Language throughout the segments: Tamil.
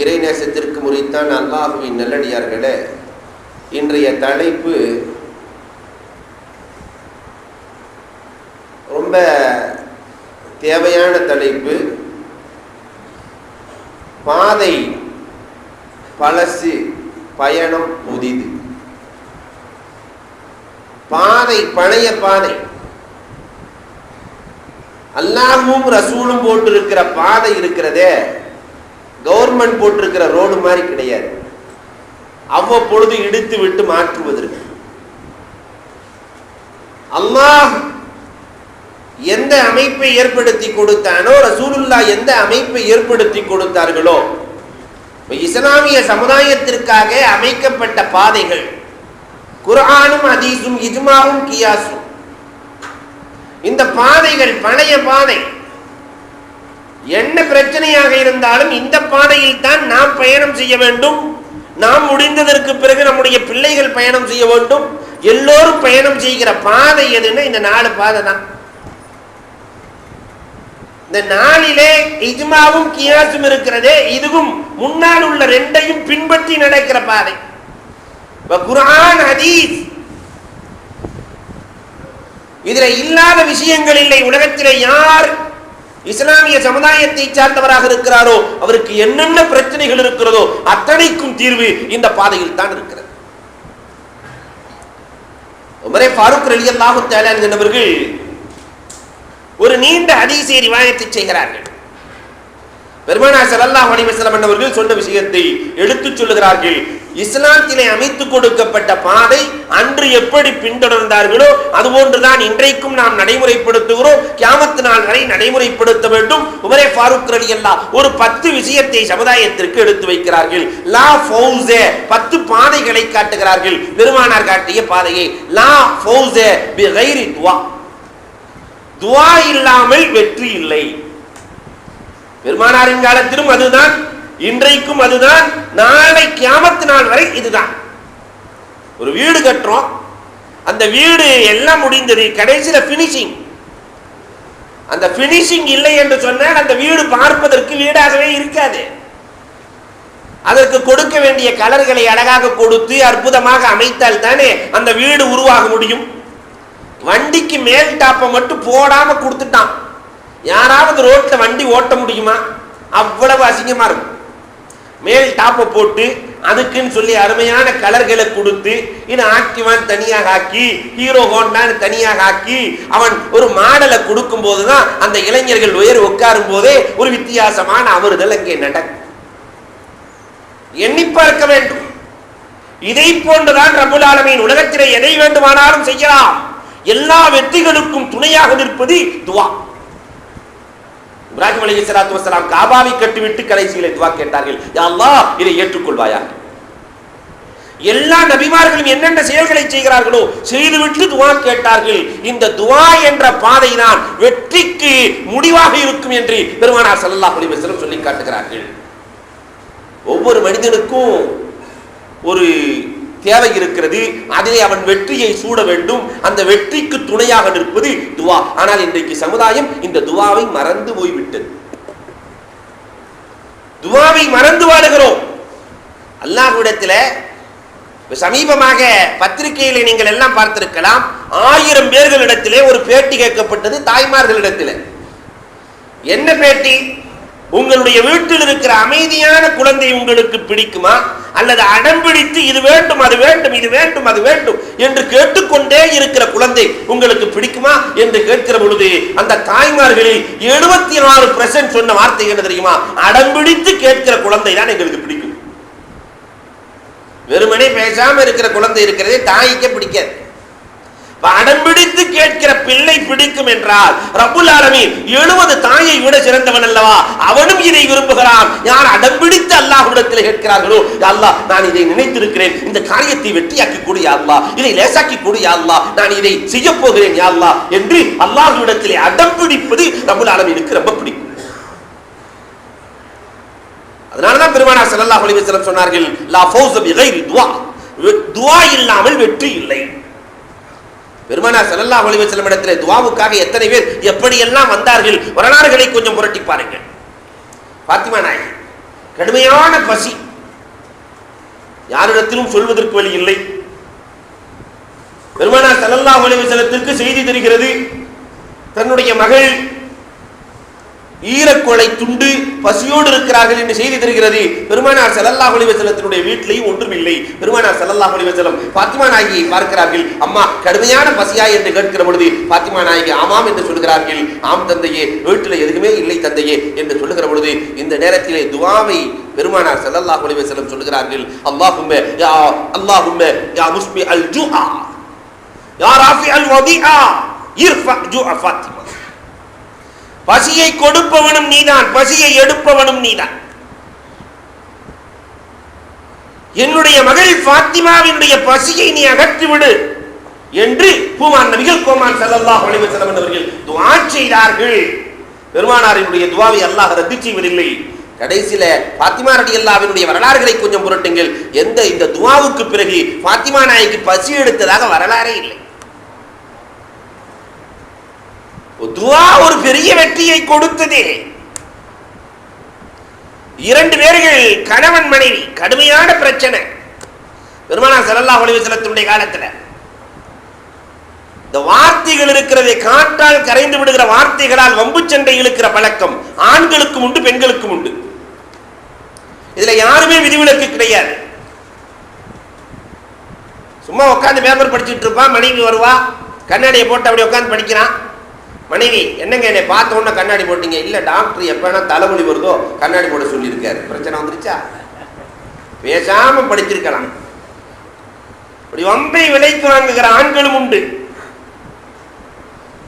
இறைநேசத்திற்கு முறைத்தான் அல்லாஹுவின் நல்லடியார்களே, இன்றைய தலைப்பு ரொம்ப தேவையான தலைப்பு. பாதை பழசு, பயணம் புதிது. பாதை பழைய பாதை. அல்லாஹ்வும் ரசூலும் போட்டிருக்கிற பாதை இருக்கிறதே, கவர்மெண்ட் போட்டிருக்கிற ரோடு மாதிரி கிடையாது. அவ்வப்பொழுது இடித்து விட்டு மாற்றுவதற்கு அல்லாஹ் எந்த அமைப்பை ஏற்படுத்தி கொடுத்தானோ, ரசூலுல்லாஹ் எந்த அமைப்பை ஏற்படுத்தி கொடுத்தார்களோ, இஸ்லாமிய சமுதாயத்திற்காக அமைக்கப்பட்ட பாதைகள் குர்ஆனும் ஹதீஸும் இஜ்மாவும் கியாஸும். இந்த பாதைகள் பழைய பாதை. என்ன பிரச்சனையாக இருந்தாலும் இந்த பாதையில் தான் நாம் பயணம் செய்ய வேண்டும். நாம் முடிந்ததற்கு பிறகு நம்முடைய பிள்ளைகள் பயணம் செய்ய வேண்டும். எல்லோரும் பயணம் செய்கிற பாதை எதுன்னு இந்த 4 பாதை தான். இந்த 4லே இஜ்மாவும் கியாஸும் இருக்கிறதே, இதுவும் முன்னால் உள்ள 2ஐயும் பின்பற்றி நடக்கிற பாதை. குர்ஆன் ஹதீஸ் இதுல இல்லாத விஷயங்கள் இல்லை. உலகத்திலே யார் இஸ்லாமிய சமுதாயத்தை சார்ந்தவராக இருக்கிறாரோ அவருக்கு என்னென்ன பிரச்சனைகள் இருக்கிறதோ அத்தனைக்கும் தீர்வு இந்த பாதையில் தான் இருக்கிறது. உமரே ஃபாரூக் ரலியல்லாஹு தஆலா என்பவர்கள் ஒரு நீண்ட ஹதீஸை ரிவாயத்தை செய்கிறார்கள். பெருமானார் ஸல்லல்லாஹு அலைஹி வஸல்லம் அவர்கள் சொன்ன விஷயத்தை எடுத்துச் சொல்லுகிறார்கள். இஸ்லாத்திலே அமைத்துக் கொடுக்கப்பட்ட பாதை அன்று எப்படி பின்தொடர்ந்தார்களோ அதுபோன்றுதான் இன்றைக்கும் நாம் நடைமுறைப்படுத்துகிறோம். கியாமத் நாள் வரை நடைமுறைப்படுத்த வேண்டும். உமரே ஃபாரூக் ரலியல்லாஹு ஒரு 10 விஷயத்தை சமுதாயத்திற்கு எடுத்து வைக்கிறார்கள். லா ஃபௌஸே 10 பாதைகளை காட்டுகிறார்கள். பெருமானார் காட்டிய பாதையை லா ஃபௌஸே பிகைரி துஆ, துஆ இல்லாமல் வெற்றி இல்லை. பெருமானாரின் காலத்திலும் அதுதான், இன்றைக்கும் அதுதான், நாளை கியாமத் நாள் வரை இதுதான். ஒரு வீடு கட்டுறோம், அந்த வீடு எல்லாம் முடிந்தது, கடைசியில பினிஷிங். அந்த பினிஷிங் இல்லை என்று சொன்னால் அந்த வீடு பார்ப்பதற்கு வீடாகவே இருக்காது. அதற்கு கொடுக்க வேண்டிய கலர்களை அழகாக கொடுத்து அற்புதமாக அமைத்தால் தானே அந்த வீடு உருவாக முடியும். வண்டிக்கு மேல் டாப்பை மட்டும் போடாம கொடுத்துட்டான், யாராவது ரோட்ல வண்டி ஓட்ட முடியுமா? அவ்வளவு அசிங்கமா இருக்கும். மேல் டாப்பை போட்டு அதுக்குன்னு சொல்லி அருமையான கலர்களை கொடுத்து, இது ஆக்டிவான் தனியாக ஆக்கி, ஹீரோ ஹோண்டான்னு தனியாக ஆக்கி, அவன் ஒரு மாடலை கொடுக்கும் போதுதான் அந்த இளைஞர்கள் உயர் உட்காரும் போதே ஒரு வித்தியாசமான அமர்தல் அங்கே நடக்கும். எண்ணி பார்க்க வேண்டும். இதை போன்றுதான் ரப்புல் ஆலமீன் உலகத்திலே எதை வேண்டுமானாலும் செய்யலாம். எல்லா வெற்றிகளுக்கும் துணையாக நிற்பது துவா. இப்ராஹிம் அலைஹிஸ்ஸலாத்து வஸ்ஸலாம் காபாவை கட்டிவிட்டு கடைசியிலே துவா கேட்டார்கள், யா அல்லாஹ் இதை ஏற்றுக்கொள்வாயாக. எல்லா நபிமார்களும் என்னென்ன செயல்களை செய்கிறார்களோ செய்துவிட்டு துவா கேட்டார்கள். இந்த துவா என்ற பாதை தான் வெற்றிக்கு முடிவாக இருக்கும் என்று பெருமானார் ஸல்லல்லாஹு அலைஹி வஸல்லம் சொல்லி காட்டுகிறார்கள். ஒவ்வொரு மனிதனுக்கும் ஒரு தேவை இருக்கிறது. அதிலே அவன் வெற்றியை சூட வேண்டும். அந்த வெற்றிக்கு துணையாக நிற்பது துவா. ஆனால் இன்றைக்கு சமுதாயம் இந்த துவாவை மறந்து போய்விட்டது. துவாவை மறந்து வாழுகிறோம். அல்லாஹ்விடத்தில் சமீபமாக பத்திரிகையிலே நீங்கள் எல்லாம் பார்த்திருக்கலாம், 1000 பேர்களிடத்திலே ஒரு பேட்டி கேட்கப்பட்டது. தாய்மார்களிடத்தில் என்ன பேட்டி? உங்களுடைய வீட்டில் இருக்கிற அமைதியான குழந்தை உங்களுக்கு பிடிக்குமா, அல்லது அடம்பிடித்து இது வேண்டும் அது வேண்டும் இது வேண்டும் அது வேண்டும் என்று கேட்டுக்கொண்டே இருக்கிற குழந்தை உங்களுக்கு பிடிக்குமா என்று கேட்கிற பொழுது அந்த தாய்மார்களில் 74% சொன்ன வார்த்தை என்ன தெரியுமா? அடம்பிடித்து கேட்கிற குழந்தை தான் எங்களுக்கு பிடிக்கும். வெறுமனே பேசாம இருக்கிற குழந்தை இருக்கிறதே தாய்க்கே பிடிக்காது. அடம்பிடித்து கேட்கிற பிள்ளை பிடிக்கும் என்றால் ரப்புல் ஆலமீன் 70 தாயை விட சிறந்தவன் அல்லவா? அவனும் இதை விரும்புகிறான். யார் அடம்பிடித்து அல்லாஹ்விடத்தில் கேட்கிறார்களோ, அல்லாஹ் நான் இதை நினைத்திருக்கிறேன், இந்த காரியத்தை வெற்றியாக்கி கொடு யா அல்லாஹ், இதை லேசாக்கி கொடு யா அல்லாஹ், நான் இதை செய்ய போகிறேன் யா அல்லாஹ் என்று அல்லாஹ்விடத்தில் அடம்பிடிப்பது ரப்புல் ஆலமீனுக்கு ரொம்ப பிடிக்கும். அதனாலதான் பெருமானார் ஸல்லல்லாஹு அலைஹி வஸல்லம் சொன்னார்கள், லா ஃபௌஸ பிகைரி துஆ, துஆ இல்லாமல் வெற்றி இல்லை. பெருமானார் ஸல்லல்லாஹு அலைஹி வஸல்லம் இடத்திலே துஆவுக்காக எத்தனை பேர் எப்படி எல்லாம் வந்தார்கள், வரலாறுகளை கொஞ்சம் புரட்டி பாருங்கள். பாத்திமா நாயகி கடுமையான பசி, யாரிடத்திலும் சொல்வதற்கு வழி இல்லை. பெருமானார் ஸல்லல்லாஹு அலைஹி வஸல்லத்திற்கு செய்தி தெரிகிறது, தன்னுடைய மகள் ஈரக்கொலை துண்டு பசியோடு இருக்கிறார்கள் என்று செய்தி தருகிறது. பெருமானார் ஸல்லல்லாஹு அலைஹி வஸல்லத்தினுடைய வீட்டிலேயும் ஒன்றும் இல்லை. பெருமானார் ஸல்லல்லாஹு அலைஹி வஸல்லம் பாத்திமா நாயகியை பார்க்கிறார்கள். அம்மா கடுமையான பசியா என்று கேட்கிற பொழுது பாத்திமா நாயகி ஆமாம் என்று சொல்கிறார்கள். ஆம் தந்தையே, வீட்டில் எதுவுமே இல்லை தந்தையே என்று சொல்லுகிற பொழுது இந்த நேரத்திலே துஆவை பெருமானார் ஸல்லல்லாஹு அலைஹி வஸல்லம் சொல்கிறார்கள். அல்லாஹும்ம யா முஸ்பி அல் ஜுஆ யா ராஃபி அல் வதிஆ இர்ஃபா ஜுஆ ஃபாத்திமா. பசியை கொடுப்பவனும் நீதான், பசியை எடுப்பவனும் நீதான். என்னுடைய மகள் ஃபாத்திமாவினுடைய பசியை நீ அகற்றிவிடு என்று பூமான் நபிகள் கோமான் ஸல்லல்லாஹு அலைஹி வஸல்லம் அவர்கள் துஆ செய்தார்கள். பெருமானாரினுடைய துஆவை அல்லாஹ் ரத்து செய்வதில்லை. கடைசியில ஃபாத்திமா ரலியல்லாஹுவினுடைய வரலாறுகளை கொஞ்சம் புரட்டுங்கள். இந்த துஆவுக்கு பிறகு ஃபாத்திமா நாயகி பசி எடுத்ததாக வரலாறே இல்லை. துஆ ஒரு பெரிய வெற்றியை கொடுத்ததே. 2 பேர்கள் கணவன் மனைவி, கடுமையான பிரச்சனை. பெருமானார் ஸல்லல்லாஹு அலைஹி வஸல்லத்துடைய காலத்துல இந்த வார்த்தைகள் இருக்கிறதே, காற்றால் கரைந்து விடுகிற வார்த்தைகளால் வம்பு சண்டை இழுக்கிற பழக்கம் ஆண்களுக்கும் உண்டு, பெண்களுக்கும் உண்டு. இதுல யாருமே விதிவிலக்கு கிடையாது. சும்மா உட்கார்ந்து பேப்பர் படிச்சுட்டு இருப்பான், மனைவி வருவா, கண்ணாடியை போட்டு அப்படி உட்கார்ந்து படிக்கிறான். மனைவி என்னங்க என்னை பார்த்த உடனே கண்ணாடி போட்டீங்க? இல்ல டாக்டர் எப்பனா தலைவலி வருதோ கண்ணாடி போட சொல்லியிருக்காரு. பிரச்சனை வந்துருச்சா? பேசாம படிச்சிருக்கலாம். இப்படி வம்பை விலைக்கு வாங்குகிற ஆண்களும் உண்டு,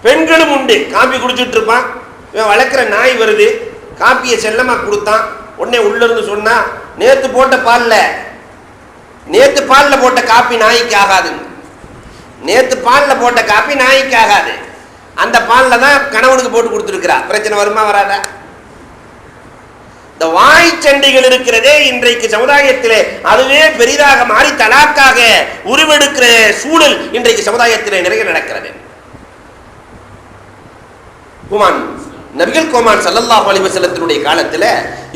பெண்களும் உண்டு. காப்பி குடிச்சிட்டு இருப்பான், இவன் வளர்க்குற நாய் வருது, காப்பியை செல்லமா கொடுத்தான். உடனே உள்ள இருந்து சொன்னா, நேத்து போட்ட பால்ல போட்ட காப்பி நாய்க்கு ஆகாது, நேத்து பால்ல போட்ட காப்பி நாய்க்கு ஆகாது, அந்த பால்ல தான் கணவனுக்கு போட்டு கொடுத்துருக்கிறா. பிரச்சனை வருமா வராதா? இந்த வாய் சண்டைகள் இருக்கிறதே இன்றைக்கு சமுதாயத்திலே அதுவே பெரிதாக மாறி தலாக்காக உருவெடுக்கிற சூழல் இன்றைக்கு சமுதாயத்திலே நிறைய நடக்கிறது. நபிகள் கோமான் ஸல்லல்லாஹு அலைஹி வஸல்லத்தினுடைய காலத்துல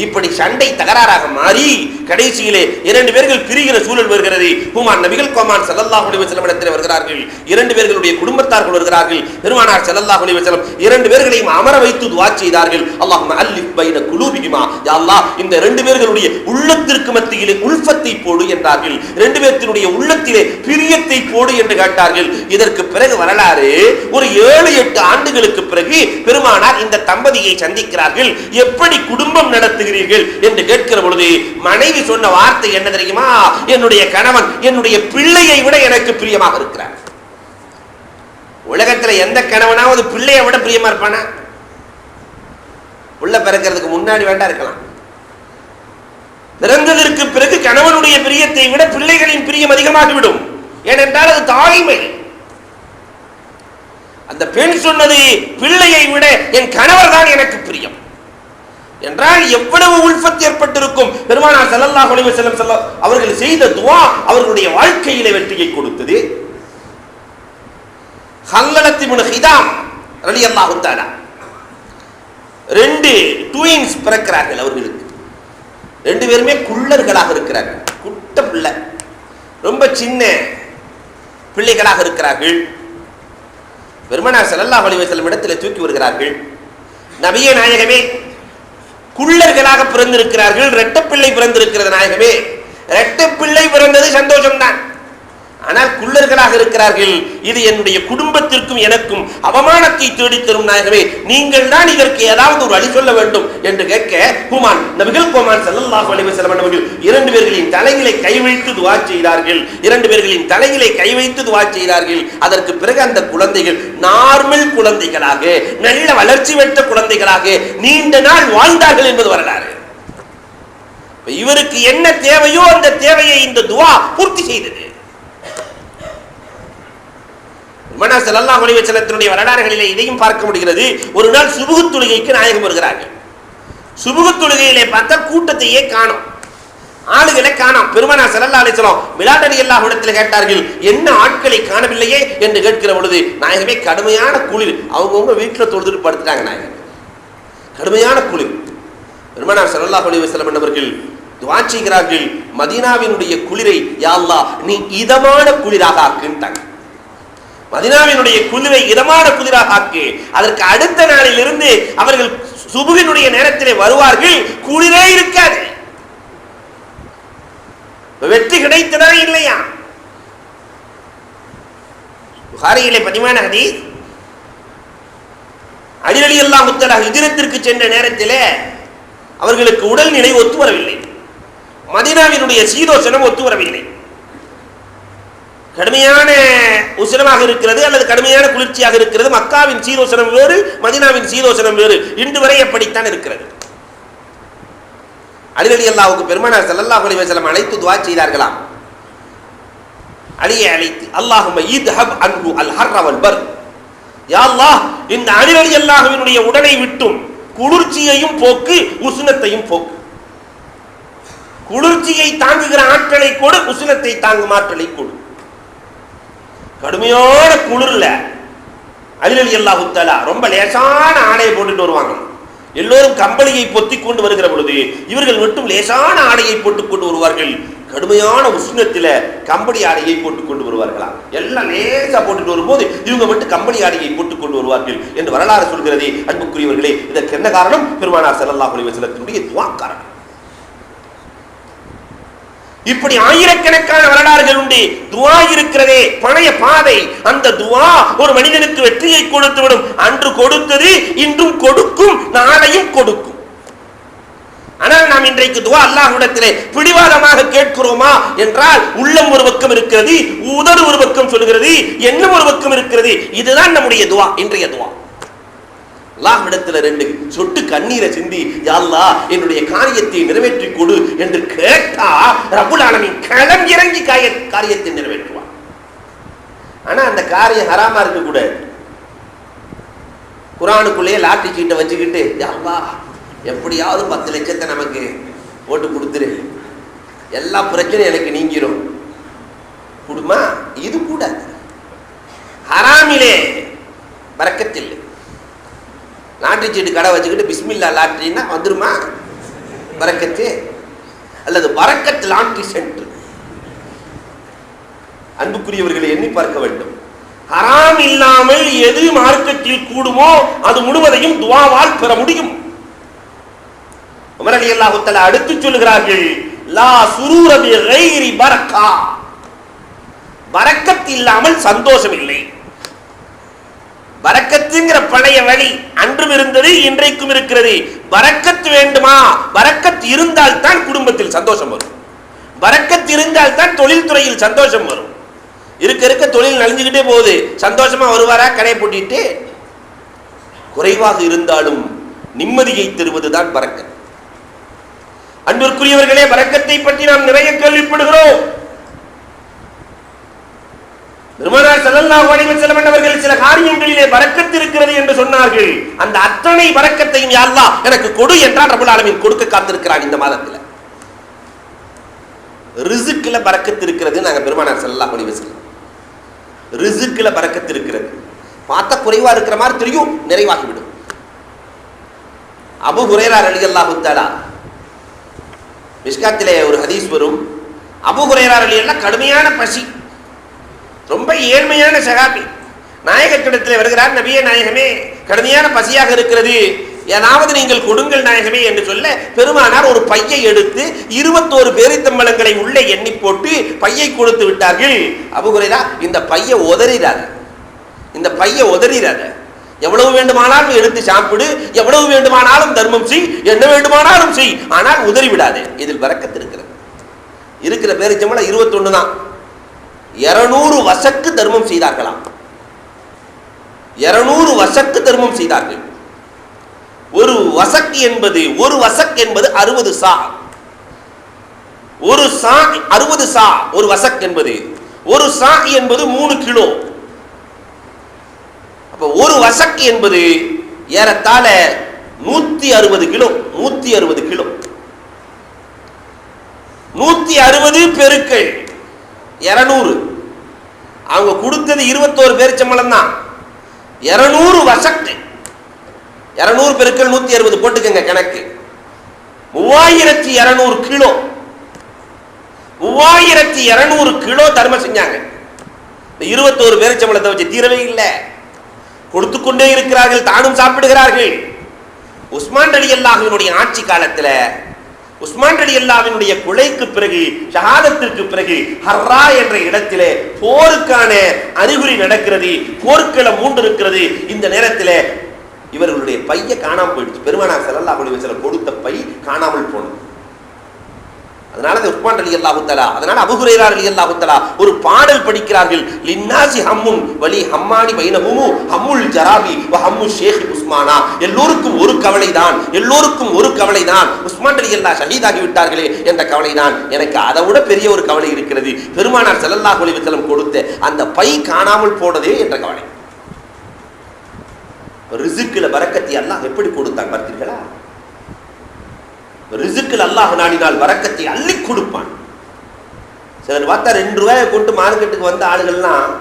இப்படி சண்டை தகராறாக மாறி கடைசியிலே 2 பேர்கள் பிரிகிற சூழல் வருகிறது. ஹுமான் நபிகள் கோமான் ஸல்லல்லாஹு அலைஹி வஸல்லம் இடத்தில் வருகிறார்கள். 2 பேர்களுடைய குடும்பத்தார்கள் வருகிறார்கள். பெருமானார் ஸல்லல்லாஹு அலைஹி வஸல்லம் 2 பேர்களையும் அமர வைத்து துஆ செய்தார்கள். அல்லாஹும்ம அல்லிஃப் பைன குலூபிஹிமா, யா அல்லாஹ் இந்த 2 பேர்களுடைய உள்ளத்திற்கு மத்தியிலே உல்ஃபத்தை போடு என்றார்கள். 2 பேர்களுடைய உள்ளத்திலே பிரியத்தை போடு என்று கேட்டார்கள். இதற்கு பிறகு வரலாறு ஒரு 7-8 ஆண்டுகளுக்கு பிறகு பெருமானார் இந்த தம்பதியை சந்திக்கிறார்கள். எப்படி குடும்பம் நடத்துகிறீர்கள் என்று கேட்கிற பொழுது மனைவி சொன்ன வார்த்தை என்ன தெரியுமா? என்னுடைய கணவன் என்னுடைய பிள்ளையை விட எனக்கு பிரியமாக இருக்கிறார். உலகத்துல எந்த கணவனாவது பிள்ளையை விட பிரியமா இருப்பானா? உள்ள பிறக்கிறதுக்கு முன்னாடி வேண்டாம் இருக்கலாம், பிறந்ததற்கு பிறகு கணவனுடைய பிரியத்தை விட பிள்ளைகளின் பிரியம் அதிகமாகிவிடும். ஏனென்றால் அது தாய்மை. அந்த பெண் சொன்னது, பிள்ளையை விட என் கணவர் தான் எனக்கு பிரியம் என்றால் எவ்வளவு உல்ஃபத் ஏற்பட்டிருக்கும். பெருமானார் ஸல்லல்லாஹு அலைஹி வஸல்லம் அவர்கள் செய்த துஆ அவர்களுடைய வாழ்க்கையிலே வெற்றியை கொடுத்தது. ஹல்லலத் இப்னு ஹிதாம் ரலியல்லாஹு தஆலா 2 ட்வின்ஸ் பிறக்கிறார்கள். அவர்களுக்கு 2 பேருமே குள்ளர்களாக இருக்கிறார்கள். குட்ட பிள்ளை, ரொம்ப சின்ன பிள்ளைகளாக இருக்கிறார்கள். பெருமானார் ஸல்லல்லாஹு அலைஹி வஸல்லம் இடத்தில் தூக்கி வருகிறார்கள். நபியே நாயகமே, குள்ளர்களாக பிறந்திருக்கிறார்கள், இரட்டைப்பிள்ளை பிறந்திருக்கிறது நாயகமே. இரட்டைப்பிள்ளை பிறந்தது சந்தோஷம்தான், ஆனால் குள்ளர்களாக இருக்கிறார்கள். இது என்னுடைய குடும்பத்திற்கும் எனக்கும் அவமானத்தை தேடித்தரும் நாயகமே, நீங்கள் தான் இதற்கு ஏதாவது ஒரு வழி சொல்ல வேண்டும் என்று கேட்க ஹுமான் நபிகள் கோமான் ஸல்லல்லாஹு அலைஹி வஸல்லம் அவர்கள் 2 பேர்களின் தலைகளை கை வைத்து துஆ செய்தார்கள். 2 பேர்களின் தலைகளை கை வைத்து துஆ செய்தார்கள். அதற்கு பிறகு அந்த குழந்தைகள் நார்மல் குழந்தைகளாக, நல்ல வளர்ச்சி பெற்ற குழந்தைகளாக நீண்ட நாள் வாழ்ந்தார்கள் என்பது வரலாறு. இவருக்கு என்ன தேவையோ அந்த தேவையை இந்த துஆ பூர்த்தி செய்தது. பெருமானார் ஸல்லல்லாஹு அலைஹி வஸல்லத்தினுடைய வரலாறுகளிலே இதையும் பார்க்க முடிகிறது. ஒரு நாள் சுபுஹ் தொழுகைக்கு நாயகம் வருகிறார்கள். சுபுஹ் தொழுகையிலே பார்த்தா கூட்டத்தையே காணோம், ஆளுகளை காணோம். பெருமானார் ஸல்லல்லாஹு அலைஹி வஸல்லம் பிலால் ரலியல்லாஹு இடத்தில் கேட்டார்கள், என்ன ஆட்களை காணவில்லையே என்று கேட்கிற பொழுது, நாயகமே கடுமையான குளிர், அவங்கவுங்க வீட்டில் தொழுதுட்டு படுத்துட்டாங்க நாயகம். கடுமையான குளிர். பெருமானார் ஸல்லல்லாஹு அலைஹி வஸல்லம் அவர்கள் துஆ செய்கிறார்கள், மதீனாவினுடைய குளிரை யா அல்லாஹ் நீ இதமான குளிராக ஆக்குன்றாங்க. மதீனாவினுடைய குளிரை இதமான குளிராக ஆக்கு. அதற்கு அடுத்த நாளில் இருந்து அவர்கள் சுபுகினுடைய நேரத்திலே வருவார்கள், குளிரே இருக்காது. வெற்றி கிடைத்ததா இல்லையா? புகாரியிலே பதிவான ஹதீஸ், அலி ரலியல்லாஹு தஆலா ஹிஜ்ரத்திற்கு சென்ற நேரத்திலே அவர்களுக்கு உடல்நிலை ஒத்து வரவில்லை. மதீனாவினுடைய சீதோசனம் ஒத்து வரவில்லை. கடுமையான உஷ்ணமாக இருக்கிறது அல்லது கடுமையான குளிர்ச்சியாக இருக்கிறது. மக்காவின் சீதோசனம் வேறு, மதீனாவின் சீதோசனம் வேறு. இன்று வரை அப்படித்தான் இருக்கிறது. அலி ரலியல்லாஹுக்கு பெருமானார் ஸல்லல்லாஹு அலைஹி வஸல்லம் அழைத்து துஆ செய்தார்களாம். அலியை அழைத்து, அல்லாஹும்ம இத்ஹப் அன்ஹு அல் ஹர்ர வல் பர், யா அல்லாஹ் இந்த அலி ரலியல்லாஹுவினுடைய உடலை விட்டும் குளிர்ச்சியையும் போக்கு, உஷ்ணத்தையும் போக்கு. குளிர்ச்சியை தாங்குகிற ஆற்றலை கொடு, உஷ்ணத்தை தாங்கும் ஆற்றலை கொடு. கடுமையான குளிர்ல அலி ரலியல்லாஹு தஆலா ரொம்ப லேசான ஆடையை போட்டுட்டு வருவாங்க. எல்லோரும் கம்பளியை பொத்திக் கொண்டு வருகிற பொழுது இவர்கள் மட்டும் லேசான ஆடையை போட்டுக் கொண்டு வருவார்கள். கடுமையான உஷ்ணத்தில கம்பளி ஆடையை போட்டுக் கொண்டு வருவார்களா? எல்லாம் லேசா போட்டுட்டு வரும்போது இவங்க மட்டும் கம்பளி ஆடையை போட்டுக் கொண்டு வருவார்கள் என்று வரலாறு சொல்கிறதே. அன்புக்குரியவர்களே, இதற்கு என்ன காரணம்? பெருமானார் ஸல்லல்லாஹு அலைஹி வஸல்லத்தினுடைய துஆ காரணம். இப்படி ஆயிரக்கணக்கான வரலாறுகள் உண்டு. துஆ இருக்கிறதே பழைய பாதை, அந்த துஆ ஒரு மனிதனுக்கு வெற்றியை கொடுத்துவிடும். அன்று கொடுத்தது இன்றும் கொடுக்கும், நாளையும் கொடுக்கும். ஆனால் நாம் இன்றைக்கு துஆ அல்லாஹ்விடத்திலே பிடிவாதமாக கேட்கிறோமா என்றால், உள்ளம் ஒரு பக்கம் இருக்கிறது, உதடு ஒரு பக்கம் சொல்கிறது, எண்ணம் ஒரு பக்கம் இருக்கிறது. இதுதான் நம்முடைய துஆ, இன்றைய துஆ. அல்லாஹ்விடத்தில் 2 சொட்டு கண்ணீரை சிந்தி, யா அல்லாஹ் என்னுடைய காரியத்தை நிறைவேற்றி கொடு என்று கேட்டா ரப்புல் ஆலமீன் களம் இறங்கி காரியத்தை நிறைவேற்றுவார். ஆனா அந்த காரியம் ஹராமா இருக்க கூடாது. குர்ஆனுக்குள்ளே லாட்டரி சீட்டை வச்சுக்கிட்டு, யா அல்லாஹ் எப்படியாவது 10 லட்சத்தை நமக்கு போட்டு கொடுத்துரு, எல்லா பிரச்சனையும் எனக்கு நீங்கிரும் குடுமா, இது கூடாது. ஹராமிலே பரக்கத்தில்லை. லாட்டரி சீட்டு கடை வச்சுக்கிட்டு பிஸ்மில்லா லாட்டரின்னா வந்துருமா பரக்கத்து? அல்லது பரக்கத் லாட்டரி சென்டர். அன்புக்குரியவர்களை எண்ணி பார்க்க வேண்டும். ஹராம் இல்லாமல் எது மார்க்கத்தில் கூடுமோ அது முழுவதையும் துஆவால் பெற முடியும். உமர் ரலியல்லாஹு தஆலா அடுத்து சொல்கிறார்கள், லா சுரூர பி கைரி பரக்கா, பரக்கத் இல்லாமல் சந்தோஷம் இல்லை. பரக்கத்துங்கிற பழைய வழி அன்றும் இருந்தது, இன்றைக்கும் இருக்கிறது. பரக்கத் வேண்டுமா? பரக்கத் இருந்தால் தான் குடும்பத்தில் சந்தோஷம் வரும். பரக்கத் இருந்தால் தான் தொழில் துறையில் சந்தோஷம் வரும். இருக்க இருக்க தொழில் நலிஞ்சுக்கிட்டே போகுது, சந்தோஷமா வருவாரா? கடை போட்டிட்டு. குறைவாக இருந்தாலும் நிம்மதியை தருவதுதான் பரக்கத். அன்பிற்குரியவர்களே, பரக்கத்தை பற்றி நாம் நிறைய கேள்விப்படுகிறோம். பெருமானார் ஸல்லல்லாஹு அலைஹி வஸல்லம் அவர்கள் சில காரியங்களிலே பரக்கத் இருக்கிறது என்று சொன்னார்கள். அந்த அத்தனை பரக்கத்தையும் யா அல்லாஹ் எனக்கு கொடு என்றால் ரப்பல் ஆலமீன் கொடுக்க காத்திருக்கிறான். இந்த மாதத்தில் ரிஸ்க்ல பரக்கத் இருக்கிறது. நாங்க பெருமானார் ஸல்லல்லாஹு அலைஹி வஸல்லம் ரிஸ்க்ல பரக்கத் இருக்கிறது. பார்த்தா குறைவா இருக்கிற மாதிரி தெரியும், நிறைவாகிவிடும். அபூ ஹுரைரா ரலியல்லாஹு தஆலா மிஷ்காத்திலே ஒரு ஹதீஸ் வரும். அபூ ஹுரைரா ரலியல்லாஹு கடுமையான பசி, ரொம்ப ஏழ்மையான சஹாபி. நாயகத்திடத்தில் வருகிறார், நபியே நாயகமே கடுமையான பசியாக இருக்கிறது, ஏதாவது நீங்கள் கொடுங்கள் நாயகமே என்று சொல்ல, பெருமானார் ஒரு பையை எடுத்து 21 பேரித்தம்பழங்களை உள்ளே எண்ணி போட்டு பையை கொடுத்து விட்டார்கள். அபூ ஹுரைரா, இந்த பையை உதறிடாத, இந்த பையை உதறிடாத, எவ்வளவு வேண்டுமானாலும் எடுத்து சாப்பிடு, எவ்வளவு வேண்டுமானாலும் தர்மம் செய், என்ன வேண்டுமானாலும் செய், ஆனால் உதறி விடாதே. இதில் பரக்கத் இருக்கிறது. இருக்கிற பேரிச்சம்பழம் 21 தான். 200 வசக்கு தர்மம் செய்தார்களாம். 200 வசக்கு தர்மம் செய்தார்கள். ஒரு வசக் என்பது 60 சா. ஒரு சா 60 சா. ஒரு வசக் என்பது, ஒரு சா என்பது 3 கிலோ. அப்ப ஒரு வசக் என்பது ஏறத்தாழ 160 கிலோ. 160 கிலோ. 160 பெருக்கள் 200. அவங்க கொடுத்தது 21 பேரிச்சம்பழம் தான். 200 வசக்கு. 200 பெருக்கள் 160 போட்டுக்கங்க கணக்கு. 3200 கிலோ 3200 கிலோ தர்மம் செஞ்சாங்க. 21 பேரிச்சம்பழத்தை வச்சு தீரவே இல்லை, கொடுத்து கொண்டே இருக்கிறார்கள், தானும் சாப்பிடுகிறார்கள். உஸ்மான் ரலியல்லாஹுவினுடைய ஆட்சி காலத்தில், உஸ்மான் ரலியல்லாஹுவினுடைய கொலைக்கு பிறகு, ஷஹாதத்திற்கு பிறகு ஹர்ரா என்ற இடத்திலே போருக்கான அறிகுறி நடக்கிறது, போர்க்களம் மூண்டிருக்கிறது. இந்த நேரத்தில் இவர்களுடைய பைய காணாமல் போயிடுச்சு. பெருமானார் ஸல்லல்லாஹு அலைஹி வஸல்லம் கொடுத்த பை காணாமல் போனது. அதனால உஸ்மான் ரலியல்லாஹு தஆலா, அதனால அபூ ஹுரைரா ரலியல்லாஹு தஆலா ஒரு பாடல் படிக்கிறார்கள். லின்னாசி ஹம்முன் வலி ஹம்மானி பைனஹுமு ஹம்முல் ஜராபி வ ஹம்மு ஷேக் உஸ்மானா. எல்லோருக்கும் ஒரு கவலை தான், எல்லோருக்கும் ஒரு கவலை தான். உஸ்மான் ரலியல்லாஹு ஷஹீதாகி விட்டார்களே என்ற கவலை தான். எனக்கு அதை விட பெரிய ஒரு கவலை இருக்கிறது, பெருமானார் ஸல்லல்லாஹு அலைஹி வஸல்லம் கொடுத்த அந்த பை காணாமல் போனதே என்ற கவலை. ரிஸ்கில் பரக்கத்தை அல்லாஹ் எப்படி கொடுத்தான் பார்த்தீர்களா? ரிஸ்கில் அல்லாஹ் நாடினால் பரக்கத்தை அள்ளி கொடுப்பான். சிலர் பார்த்தா 2 ரூபாயை கொண்டு மார்க்கெட்டுக்கு வந்த ஆளுகள்லாம்,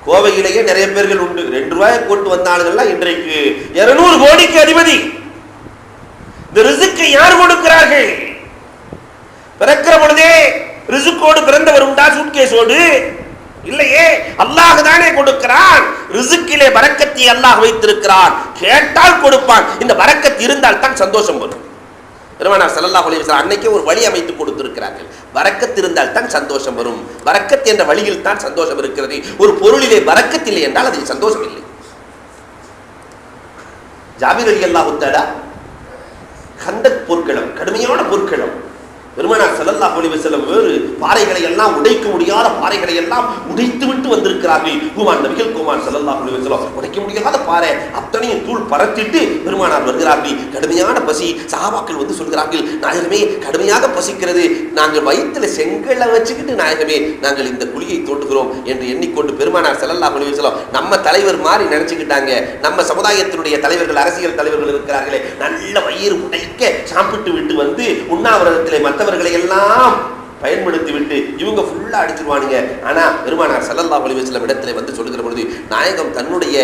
கோவையிலேயே நிறைய பேர்கள் உண்டு, 2 ரூபாயை கொண்டு வந்த ஆளுகள்லாம் இன்றைக்கு 200 கோடிக்கு அதிபதி. இந்த ரிஸ்கை யார் கொடுக்கிறார்கள்? பிறக்கிற பொழுதே ரிஸ்கோடு பிறந்தவர் உண்டா சூட்கேஸோடு? இல்லையே, அல்லாஹ் தானே கொடுக்கிறான். ரிஸ்கிலே பரக்கத்தை அல்லாஹ் வைத்திருக்கிறான், கேட்டால் கொடுப்பான். இந்த பரக்கத் இருந்தால் தான் சந்தோஷம் வரும். பெருமானார் ஸல்லல்லாஹு அலைஹி வஸல்லம் அன்னைக்கே ஒரு வழி அமைத்து கொடுத்திருக்கிறார்கள். பரக்கத் இருந்தால் தான் சந்தோஷம் வரும். பரக்கத் என்ற வழியில் தான் சந்தோஷம் இருக்கிறது. ஒரு பொருளிலே பரக்கத் இல்லை என்றால் அதில் சந்தோஷம் இல்லை. ஜாபிர் ரலியல்லாஹு தஆலா கந்தக் போர்க்களம், கடுமையான போர்க்களம். பெருமானார் ஸல்லல்லாஹு அலைஹி வஸல்லம் வேறு பாறைகளை எல்லாம் உடைக்க முடியாத பாறைகளை எல்லாம் உடைத்து விட்டு வந்திருக்கிறார்கள். குமான் நபிகள் குமான் ஸல்லல்லாஹு அலைஹி வஸல்லம் உடைக்க முடியாத பாறை அத்தனையும் தூள் பறத்திட்டு பெருமானார் வருகிறார்கள். கடுமையான பசி. சஹாபாக்கள் வந்து சொல்கிறார்கள், நாயகமே கடுமையாக பசிக்கிறது, நாங்கள் வயிற்றில் செங்கலை வச்சுக்கிட்டு நாயகமே நாங்கள் இந்த குழியை தோண்டுகிறோம் என்று எண்ணிக்கொண்டு பெருமானார் ஸல்லல்லாஹு அலைஹி வஸல்லம் நம்ம தலைவர் மாதிரி நினைச்சுக்கிட்டாங்க. நம்ம சமுதாயத்தினுடைய தலைவர்கள், அரசியல் தலைவர்கள் இருக்கிறார்களே, நல்ல வயிறு உடைக்க சாப்பிட்டு விட்டு வந்து உண்ணாவிரதத்திலே மற்றவர்களை எல்லாம் பயன்படுத்தி விட்டு இவங்க ஃபுல்லா அடிச்சிருவானுங்க. ஆனா பெருமானார் ஸல்லல்லாஹு அலைஹி வஸல்லம் இடத்திலே வந்து சொல்லுகிற பொழுது நாயகம் தன்னுடைய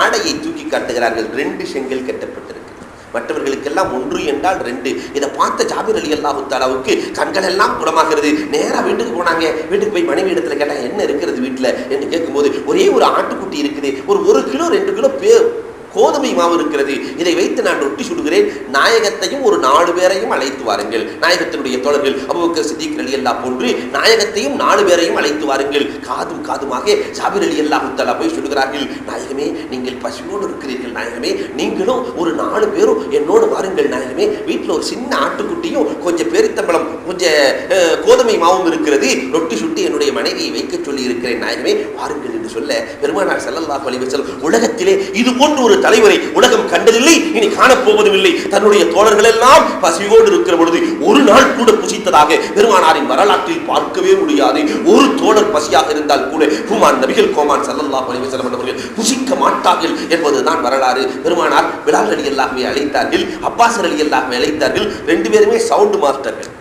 ஆடையை தூக்கி காட்டுகிறார்கள். 2 செங்கல் கட்டப்பட்டிருக்கு, மற்றவர்களுக்கெல்லாம் 1 என்றால் 2. இதை பார்த்த ஜாபிர் ரலியல்லாஹு தஆலாவுக்கு கண்கள் எல்லாம் குணமாகிறது. நேரா வீட்டுக்கு போனாங்க. வீட்டுக்கு போய் மனைவி இடத்துல கேட்டா என்ன இருக்கிறது வீட்டுல என்று கேட்கும்போது, ஒரே ஒரு ஆட்டுக்குட்டி இருக்குது, ஒரு 1 கிலோ 2 கிலோ கோதுமை மாவு இருக்கிறது, இதை வைத்து நான் ரொட்டி சுடுகிறேன், நாயகத்தையும் ஒரு 4 பேரையும் அழைத்து வாருங்கள். நாயகத்தினுடைய தோழர்கள் அபூபக்கர் சித்திக் ரலியல்லாஹு போன்று நாயகத்தையும் 4 பேரையும் அழைத்து வாருங்கள். காதும் காதுமாக ஜாபிர் ரலியல்லாஹு தஆலா போய் சொல்கிறார்கள், நாயகமே நீங்கள் பசியோடு இருக்கிறீர்கள், நாயகமே நீங்களும் ஒரு 4 பேரும் என்னோடு வாருங்கள், நாயகமே வீட்டில் ஒரு சின்ன ஆட்டுக்குட்டியும் கொஞ்சம் பேரித்தம்பளம் கொஞ்சம் கோதுமை மாவும் இருக்கிறது, ரொட்டி சுட்டி என்னுடைய மனைவியை வைக்க சொல்லி இருக்கிறேன், நாயகமே வாருங்கள் என்று சொல்ல பெருமானார் ஸல்லல்லாஹு அலைஹி வஸல்லம் உலகத்திலே இது போன்ற ஒரு தலைவரை உலகம் கண்டதில்லை, இனி காணப்போவதும் இல்லை. தன்னுடைய தோழர்கள் எல்லாம் பசியோடு இருக்கிற பொழுது ஒரு நாள் கூட புசித்ததாக பெருமானாரின் வரலாற்றில் பார்க்கவே முடியாது. ஒரு தோழர் பசியாக இருந்தால் கூட ஹுமான் நபிகள் கோமான் ஸல்லல்லாஹு அலைஹி வஸல்லம் அவர்கள் புசிக்க மாட்டார்கள் என்பதுதான் வரலாறு. பெருமானார் பிலால் ரலியல்லாஹுவை அழைத்தார்கள், அப்பாஸ் ரலியல்லாஹுவை அழைத்தார்கள். 2 பேருமே சவுண்ட் மாஸ்டர்கள்.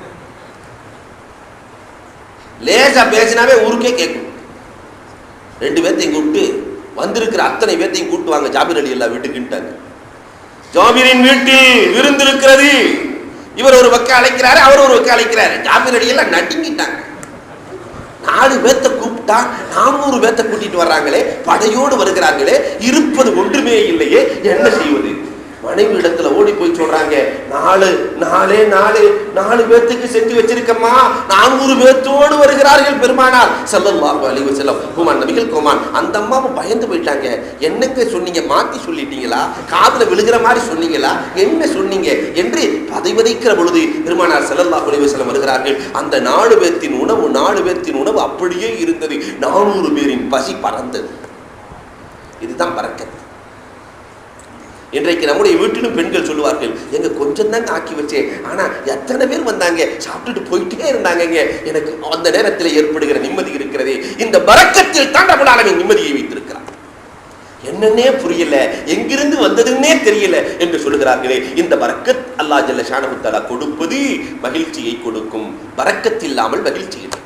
லேசா பேசினாவே ஊருக்கே கேட்கும். 2 பேர்த்தையும் கூப்பிட்டு வந்திருக்கிற அத்தனை பேர்த்தையும் கூட்டு வாங்க ஜாபிர் ரலியல்லாஹு வீட்டுக்குட்டாங்க. ஜாபிரின் வீட்டில் விருந்து இருக்கிறது. இவர் ஒரு பக்கம் அழைக்கிறாரு, அவர் ஒரு பக்கம் அழைக்கிறாரு. ஜாபிர் ரலியல்லாஹு நடுங்கிட்டாங்க. 4 பேர்த்தை கூப்பிட்டா 400 பேர்த்தை கூட்டிட்டு வர்றாங்களே, படையோடு வருகிறார்களே, இருப்பது ஒன்றுமே இல்லையே, என்ன செய்வது? மனைவி இடத்துல ஓடி போய் சொல்றாங்க, 4 பேர்த்துக்கு செஞ்சு வச்சிருக்கம்மா, 400 பேர்த்தோடு வருகிறார்கள் பெருமானார் ஸல்லல்லாஹு அலைஹி வஸல்லம். குமான் நபிகள் கோமான் அந்த அம்மாவும் பயந்து போயிட்டாங்க. என்னங்க சொன்னீங்க, மாத்தி சொல்லிட்டீங்களா, காதுல விழுகிற மாதிரி சொன்னீங்களா, என்ன சொன்னீங்க என்று பதைவதைக்கிற பொழுது பெருமானார் ஸல்லல்லாஹு அலைஹி வஸல்லம் வருகிறார்கள். அந்த 4 பேர்த்தின் உணவு அப்படியே இருந்தது. 400 பேரின் பசி பறந்தது. இதுதான் பரக்கத். இன்றைக்கு நம்முடைய வீட்டிலும் பெண்கள் சொல்லுவார்கள், எங்க கொஞ்சம் தாங்க ஆக்கி வச்சேன், ஆனா எத்தனை பேர் வந்தாங்க, சாப்பிட்டுட்டு போயிட்டே இருந்தாங்க, எனக்கு அந்த நேரத்தில் ஏற்படுகிற நிம்மதி இருக்கிறதே. இந்த பரக்கத்தில் தான் ரப்பல் ஆலமீன் நிம்மதியை வைத்திருக்கிறார். என்னன்னே புரியல, எங்கிருந்து வந்ததுன்னே தெரியல என்று சொல்லுகிறார்களே, இந்த பரக்கத் அல்லாஹ் ஜல்ல ஷானஹு தஆலா கொடுப்பது மகிழ்ச்சியை கொடுக்கும். பரக்கத் இல்லாமல் மகிழ்ச்சி இல்லை.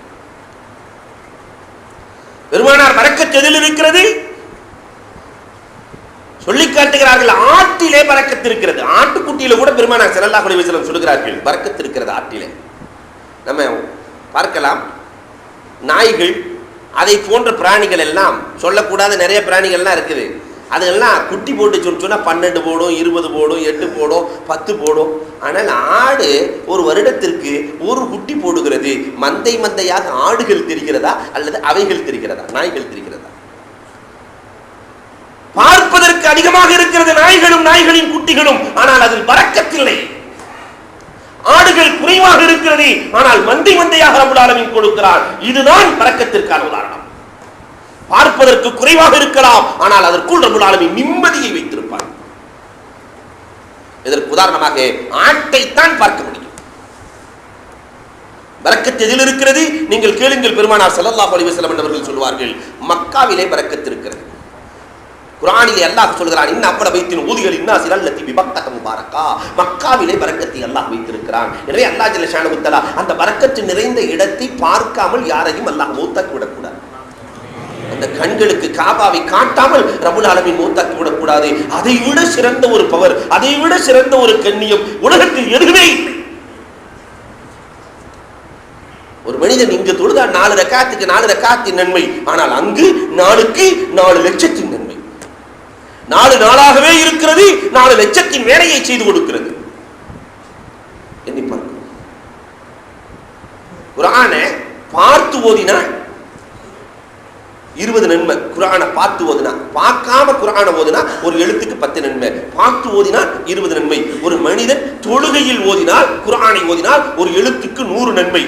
பெருமானார் பரக்கத் எதில் இருக்கிறது? சொல்லி காட்டுகிறார்கள். ஆட்டிலே பரக்கத்து இருக்கிறது. ஆட்டுக்குட்டியில கூட பெருமானார் ஸல்லல்லாஹு அலைஹி வஸல்லம் சொல்லுகிறார்கள் பரக்கத்து இருக்கிறது ஆட்டிலே. நம்ம பார்க்கலாம், நாய்கள் அதை போன்ற பிராணிகள் எல்லாம், சொல்லக்கூடாத நிறைய பிராணிகள்லாம் இருக்குது, அதெல்லாம் குட்டி போட்டு சொன்னா 12 போடும், 20 போடும், 8 போடும், 10 போடும். ஆனால் ஆடு ஒரு வருடத்திற்கு ஒரு குட்டி போடுகிறது. மந்தை மந்தையாக ஆடுகள் தெரிகிறதா அல்லது அவைகள் தெரிகிறதா? நாய்கள் தெரிகிறதா? பார்ப்பதற்கு அதிகமாக இருக்கிறது நாய்களும் நாய்களின் குட்டிகளும், ஆனால் அதில் பரக்கத்தில்லை. ஆடுகள் குறைவாக இருக்கிறது, ஆனால் மந்தை மந்தையாக ரப்பல் ஆலமீன் கொடுக்கிறார். இதுதான் பரக்கத்திற்கான உதாரணம். பார்ப்பதற்கு குறைவாக இருக்கலாம், ஆனால் அதற்குள் ரப்பல் ஆலமீன் நிம்மதியை வைத்திருப்பார். இதற்கு உதாரணமாக ஆட்டைத்தான் பார்க்க முடியும். பரக்கத் எதில் இருக்கிறது? நீங்கள் கேளுங்கள். பெருமானார் ஸல்லல்லாஹு அலைஹி வஸல்லம் அவர்கள் சொல்வார்கள், மக்காவிலே பரக்கத் இருக்கிறது. குர்ஆனிலே அல்லாஹ் சொல்கிறான், இன்ன அவ்வள பைத்தின் ஊதியல் இன்னாஸில் அல்லதி பிபக்கத முபாரக்கா. மக்காவிலே பரக்கத்தை அல்லாஹ் வைத்திருக்கிறான். எனவே அல்லாஹ் ஜல்ல ஷானஹு தஆலா அந்த பரக்கத்து நிறைந்த இடத்தை பார்க்காமல் யாரையும் அல்லாஹ் மௌத்தாக்கி விடக்கூடாது. அந்த கண்களுக்கு காபாவை காட்டாமல் ரப்பல் ஆலமீன் மௌத்தாக்கி விடக்கூடாது. அதை விட சிறந்த ஒரு பவர், அதை விட சிறந்த ஒரு கண்ணியம் உலகத்தில் எதுவுமே இல்லை. ஒரு மனிதன் இங்கு தொழுதால் 4 ரக்காத்துக்கு 4 ரக்காத்தின் நன்மை, ஆனால் அங்கு நாளுக்கு 4 லட்சத்தின் நன்மை. 4 நாளாகவே இருக்கிறது, 4 லட்சத்தின் வேலையை செய்து கொடுக்கிறது. எண்ணி பார்க்கணும். குர்ஆனை பார்த்து ஓதினால் 20 நன்மை. குர்ஆனை பார்த்து ஓதினா, பார்க்காம குர்ஆனை ஓதினா ஒரு எழுத்துக்கு 10 நன்மை, பார்த்து ஓதினால் 20 நன்மை. ஒரு மனிதன் தொழுகையில் ஓதினால், குர்ஆனை ஓதினால் ஒரு எழுத்துக்கு 100 நன்மை.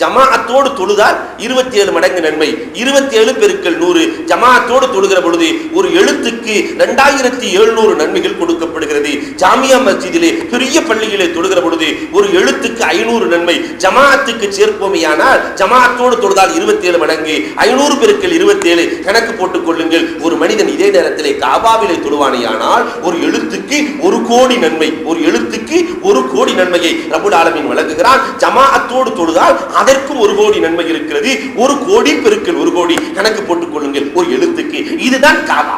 ஜமாஅத்தோடு தொழுதால் 27 மடங்கு நன்மை. 27 பெருக்கல் 100 ஜமாஅத்தோடு தொழுகிற பொழுது ஒரு எழுத்துக்கு 2700 நன்மைகள் கொடுக்கப்படுகிறது. ஜாமியா மஸ்ஜிதிலே பெரிய பள்ளியிலே தொழுகிற பொழுது ஒரு எழுத்துக்கு 500 நன்மை. ஜமாஅத்துக்கு சேர்ப்போமையானால் ஜமாஅத்தோடு தொழுதால் 27 மடங்கு, 500 பெருக்கல் 27 கணக்கு போட்டுக் கொள்ளுங்கள். ஒரு மனிதன் இதே நேரத்திலே காபாவிலே தொழுவானேயானால் ஒரு எழுத்துக்கு 1 கோடி நன்மை. ஒரு எழுத்துக்கு 1 கோடி நன்மையை ரப்பல் ஆலமீன் வழங்குகிறான். ஜமாஅத்தோடு தொழுதால் அதற்கும் 1 கோடி நன்மை இருக்கிறது. 1 கோடி பெருக்கல் 1 கோடி கணக்கு போட்டுக் கொள்ளுங்கள் ஒரு எழுத்துக்கு. இதுதான் காபா.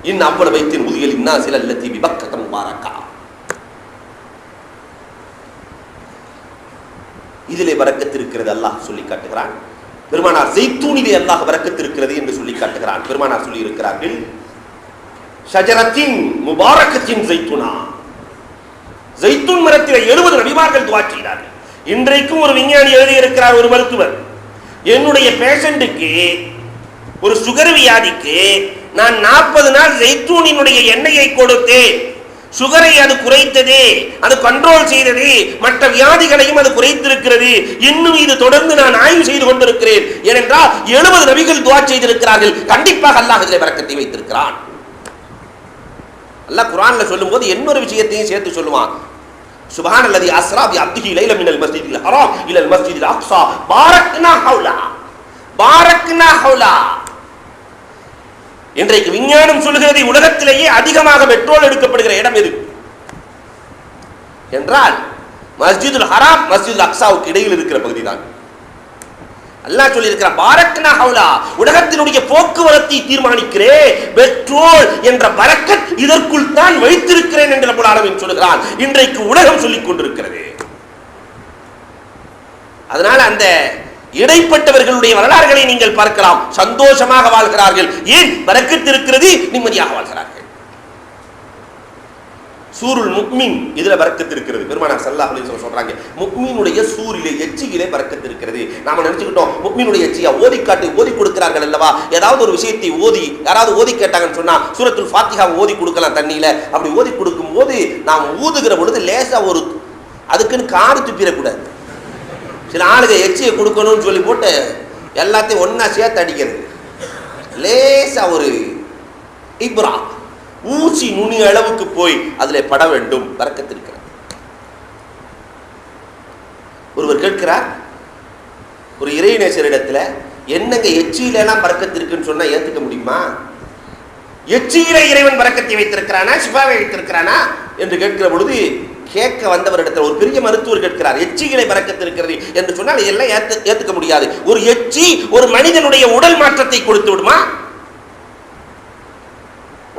இன்ன அவ்வள பைத்தின் ஊதியல் இன்னாஸில் அல்லதி பிபக்கத முபாரக்கா. இதிலே பரக்கத் இருக்கிறது அல்லாஹ் சொல்லி காட்டுகிறான். பெருமானார் ஸைத்தூனிலே அல்லாஹ் பரக்கத் இருக்கிறது என்று சொல்லி காட்டுகிறான். பெருமானார் சொல்லி இருக்கிறார்கள், ஷஜரத்தின் முபாரக்கத்தின் ஸைத்தூனா. ஸைத்தூன் மரத்திலே 70 நபிமார்கள் துஆ செய்தார்கள். இன்றைக்கும் ஒரு விஞ்ஞானி எழுதி இருக்கிறார், ஒரு மருத்துவர், என்னுடைய பேஷண்ட்டுக்கு ஒரு சுகர் வியாதிக்கு நான் 40 நாள் ஸைத்தூனினுடைய எண்ணெயை கொடுத்தேன். சுகரை அது குறைத்தது, அது கண்ட்ரோல் செய்தது, மற்ற வியாதிகளையும் அது குறைத்திருக்கிறது. இன்னும் இது தொடர்ந்து நான் ஆய்வு செய்து கொண்டிருக்கிறேன். ஏனென்றால் 70 நபிகள் துஆ செய்திருக்கிறார்கள். கண்டிப்பாக அல்லாஹ் இதிலே பரக்கத்தை வைத்திருக்கிறான். அல்லாஹ் குர்ஆன்ல சொல்லும்போது இன்னொரு விஷயத்தையும் சேர்த்து சொல்லுவான். சுப்ஹானல்லதி அஸ்ரா பி அப்திஹி லைலன் மினல் மஸ்ஜிதில் ஹராம் இலல் மஸ்ஜிதில் அக்ஸா பாரக்னா ஹவுலா. பாரக்னா ஹவுலா. இன்றைக்கு விஞ்ஞானம் சொல்கிறது உலகத்திலேயே அதிகமாக பெட்ரோல் எடுக்கப்படுகிற இடம் எது என்றால் மஸ்ஜிதுல் ஹராம் மஸ்ஜிதுல் அக்ஸாவுக்கு இடையில் இருக்கிற பகுதி தான். அல்லாஹ் சொல்லி இருக்கிற பாரக்னா ஹவுலா, உலகத்தினுடைய போக்குவரத்தை தீர்மானிக்கிறேன், பெட்ரோல் என்ற பரக்கத் இதற்குள் தான் வைத்திருக்கிறேன் என்று ரப்பல் ஆலமீன் சொல்கிறான். இன்றைக்கு உலகம் சொல்லிக் கொண்டிருக்கிறது. அதனால அந்த இடைப்பட்டவர்களுடைய வரலாறுகளை நீங்கள் பார்க்கலாம். சந்தோஷமாக வாழ்கிறார்கள். ஏன்? பரக்கத் இருக்கிறது, நிம்மதியாக வாழ்கிறார்கள். சூருல் முக்மின் இதுல பரக்கத் இருக்கிறது. பெருமானார் ஸல்லல்லாஹு அலைஹி வஸல்லம் சொல்றாங்க, முக்மினுடைய சூரிலே எச்சியிலே பரக்கத் இருக்கிறது. நாம நினைச்சுக்கிட்டோம் முக்மினுடைய எச்சியா ஓதி காட்டி ஓதி கொடுக்கிறார்கள் அல்லவா. ஏதாவது ஒரு விஷயத்தை ஓதி யாராவது ஓதி கேட்டாங்கன்னு சொன்னா சூரத்துல் ஃபாத்திஹா ஓதி கொடுக்கலாம் தண்ணியில. அப்படி ஓதி கொடுக்கும் போது நாம் ஊதுகிற பொழுது லேசா ஒரு அதுக்குன்னு காடு துப்பிடக்கூடாது. சில ஆளுங்க எச்சியை கொடுக்கணும்னு சொல்லி போட்டு எல்லாத்தையும் ஒன்னா சேர்த்து அடிக்கிறது. லேசா ஒரு இப்ரா ஊசி நுனி அளவுக்கு போய் அதிலே பட வேண்டும். பரக்கத் இருக்கிறது. ஒருவர் கேட்கிறார் ஒரு இறைநேசரிடத்துல, என்னங்க எச்சியில எல்லாம் பரக்கத் இருக்குன்னு சொன்னா ஏத்துக்க முடியுமா? எச்சியில இறைவன் பரக்கத்தை வைத்திருக்கிறானா, சிஃபாவை வைத்திருக்கிறானா என்று கேட்கிற பொழுது கேட்க வந்தவரிடத்தில் ஒரு பெரிய மருத்துவர் கேட்கிறார், எச்சிகளை பரக்கத் இருக்கிறது என்று சொன்னால் இதெல்லாம் ஏத்துக்க முடியாது. ஒரு எச்சி ஒரு மனிதனுடைய உடல் மாற்றத்தை கொடுத்து விடுமா?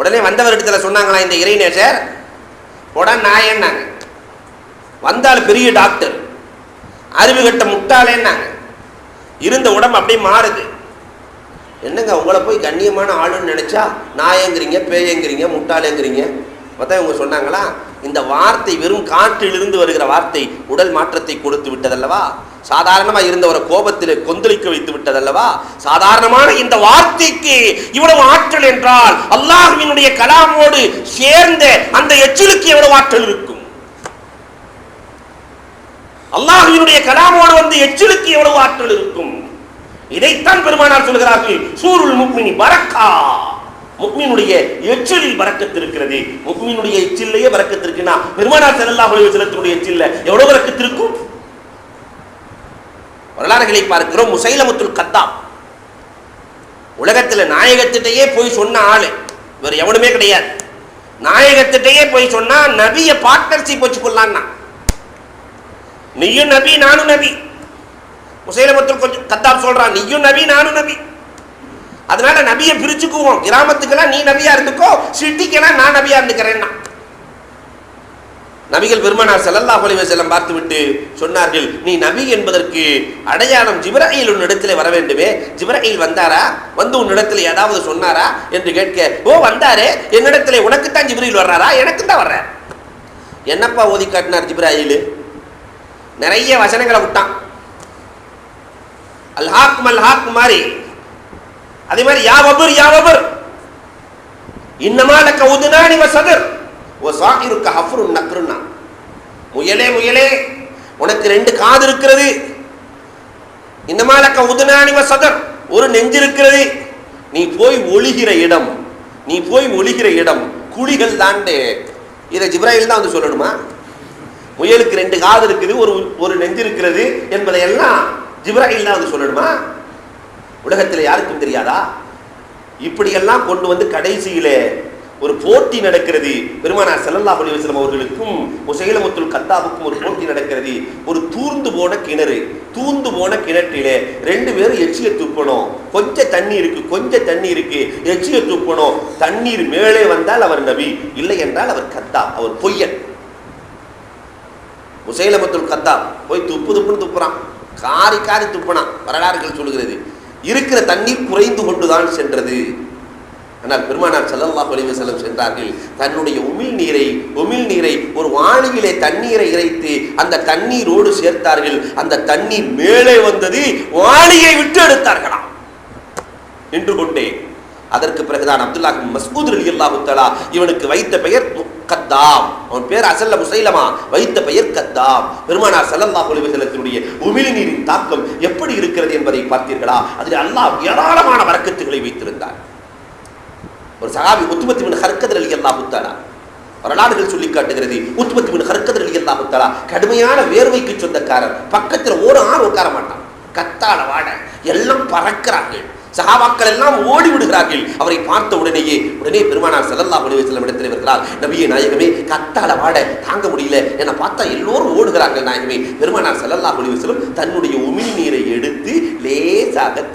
உடனே வந்தவரிடத்துல சொன்னாங்களா இந்த இறைநேசர், போடா நாயன்னாங்க. வந்தால் பெரிய டாக்டர், அறிவு கட்ட முட்டாளேன்னாங்க. இருந்த உடம்பு அப்படியே மாறுது. என்னங்க உங்களை போய் கண்ணியமான ஆளுன்னு நினைச்சா நாயங்கிறீங்க, பேயங்கிறீங்க, முட்டாளேங்கிறீங்க. பார்த்தா இவங்க சொன்னாங்களா, இந்த வார்த்தை வெறும் காற்றிலிருந்து வருகிற வார்த்தை உடல் மாற்றத்தை கொடுத்து விட்டதல்லவா, சாதாரணமாக இருந்தவரை கோபத்தில் கொந்தளிக்க வைத்து விட்டதல்லவா, சாதாரணமான இந்த வார்த்தைக்கு இவ்வளவு ஆற்றல் என்றால் அல்லாஹ்வினுடைய கலாமோடு சேர்ந்த அந்த எச்சிலுக்கு எவ்வளவு ஆற்றல் இருக்கும். அல்லாஹ்வினுடைய கலாமோடு வந்து எச்சிலுக்கு எவ்வளவு ஆற்றல் இருக்கும். இதைத்தான் பெருமானார் சொல்கிறார்கள், சூருல் முக்மினி பரக்கா, முக்மீனுடைய எச்சிலில் பரக்கத்து இருக்கிறது. முக்மீனுடைய எச்சிலேயே பரக்கத்து இருக்குன்னா பெருமானார் ஸல்லல்லாஹு அலைஹி வஸல்லம் எச்சில்ல எவ்வளவு பரக்கத்து இருக்கும். வரலாறுகளை பார்க்கிறோம். முசைலமத்துல் கத்தாப் உலகத்தில் நாயகத்திட்டையே போய் சொன்ன ஆளு, வேற எவனுமே கிடையாது. நாயகத்திட்டையே போய் சொன்னா நபிய பார்ட்னர்ஷிப் வச்சுக்கொள்ளலான்னா, நீயும் நபி நானும் நபி. முசைலமத்துல் கத்தாப் சொல்றான், நீயும் நபி நானும் நபி, அதனால நபியை பிரிச்சுக்குவோம். கிராமத்துக்கெல்லாம் நீ நபியா இருந்துக்கோ, சிட்டிக்கெல்லாம் நான் நபியா இருந்துக்கிறேன்னா. நபிகள் பெருமானார் ஸல்லல்லாஹு அலைஹி வஸல்லம் பார்த்துவிட்டு சொன்னார்கள், நீ நபி என்பதற்கு அடையாளம் ஜிப்ராயில் உன்னிடத்திலே வர வேண்டுமே. ஜிப்ராயில் வந்தாரா, வந்து உன்னிடத்தில் ஏதாவது சொன்னாரா என்று கேட்க, ஓ வந்தாரே, என்னிடத்திலே உனக்குத்தான் ஜிப்ரீல் வர்றாரா, எனக்கு தான் வர்றார். என்னப்பா ஓதி காட்டினார் ஜிப்ராயில்? நிறைய வசனங்களை விட்டான். அல்ஹாக் மல்ஹாக் மாதிரி, அதே மாதிரி யா வபர் யா வபர் இன்னமா லக உதுனானி வஸதர் வஸாயிருக்கு ஹஃப்ருன் நக்ருன்னா, முயலே முயலே உனக்கு ரெண்டு காது இருக்கிறது, இன்னமா லக உதுனானி வஸதர் ஒரு நெஞ்சு இருக்கிறது, நீ போய் ஒளிகிற இடம், நீ போய் ஒளிகிற இடம் குழிகள் தாண்டே. இதை ஜிப்ராயில் தான் வந்து சொல்லணுமா? முயலுக்கு ரெண்டு காது இருக்குது, ஒரு நெஞ்சு இருக்கிறது என்பதை எல்லாம் ஜிப்ராயில் தான் வந்து சொல்லணுமா? உலகத்தில் யாருக்கும் தெரியாதா? இப்படியெல்லாம் கொண்டு வந்து கடைசியிலே ஒரு போட்டி நடக்கிறது. பெருமானார் ஸல்லல்லாஹு அலைஹி வஸல்லம் அவர்களுக்கும் முசைலமத்துல் கத்தாபுக்கும் ஒரு போட்டி நடக்கிறது. ஒரு தூர்ந்து போன கிணறு, தூர்ந்து போன கிணற்றிலே ரெண்டு பேரும் எச்சியை துப்பணும். கொஞ்சம் தண்ணி இருக்கு, கொஞ்சம் தண்ணி இருக்கு, எச்சியை துப்பணும். தண்ணீர் மேலே வந்தால் அவர் நபி, இல்லை என்றால் அவர் கத்தாப், அவர் பொய்யன். முசைலமத்துல் கத்தாப் போய் துப்புன்னு துப்புறான், காரி காரி துப்புனான். வரலாறுகள் சொல்லுகிறது, இருக்கிற தண்ணீர் குறைந்து கொண்டுதான் சென்றது. ஆனால் பெருமானார் ஸல்லல்லாஹு அலைஹி வஸல்லம் சென்றார்கள். தன்னுடைய உமிழ் நீரை ஒரு வாளியிலே தண்ணீரை இறைத்து அந்த தண்ணீரோடு சேர்த்தார்கள். அந்த தண்ணீர் மேலே வந்தது, வாளியை விட்டு எடுத்தார்களாம் நின்று கொண்டே. அதற்கு பிறகுதான் அப்துல்லாஹ் பின் மஸ்ஊத் ரலியல்லாஹு தஆலா இவனுக்கு வைத்த பெயர் கத்தாம். அவன் பேர் அசல்ல முசைலமா, வைத்த பெயர் கத்தாம். பெருமானார் ஸல்லல்லாஹு அலைஹி வஸல்லத்தினுடைய உமிழ் நீரின் தாக்கம் எப்படி இருக்கிறது என்பதை பார்த்தீர்களா? அதில் அல்லாஹ் ஏராளமான பரக்கத்துகளை வைத்திருந்தார். ஒரு சஹாபி உத்பத் பின் ஹர்கத் ரலியல்லாஹு தஆலா, வரலாறுகள் சொல்லி காட்டுகிறது, உத்பத் பின் ஹர்கத் ரலியல்லாஹு தஆலா கடுமையான வேர்வைக்கு சொந்தக்காரர். பக்கத்தில் ஒரு ஆள் உட்கார மாட்டான், கத்தால வாட, எல்லாம் பறக்கிறார்கள். சஹாபாக்கள் எல்லாம் ஓடி விடுகிறார்கள். அவரை பார்த்த உடனே பெருமானார் ஸல்லல்லாஹு அலைஹி வஸல்லம் இடத்தில் வருகிறார். நபியே நாயகமே, கத்தால வாட தாங்க முடியல, என்னை பார்த்தா எல்லோரும் ஓடுகிறார்கள் நாயகமே. பெருமானார் ஸல்லல்லாஹு அலைஹி வஸல்லம் தன்னுடைய உமிழ் நீரை எடுத்து லேசாக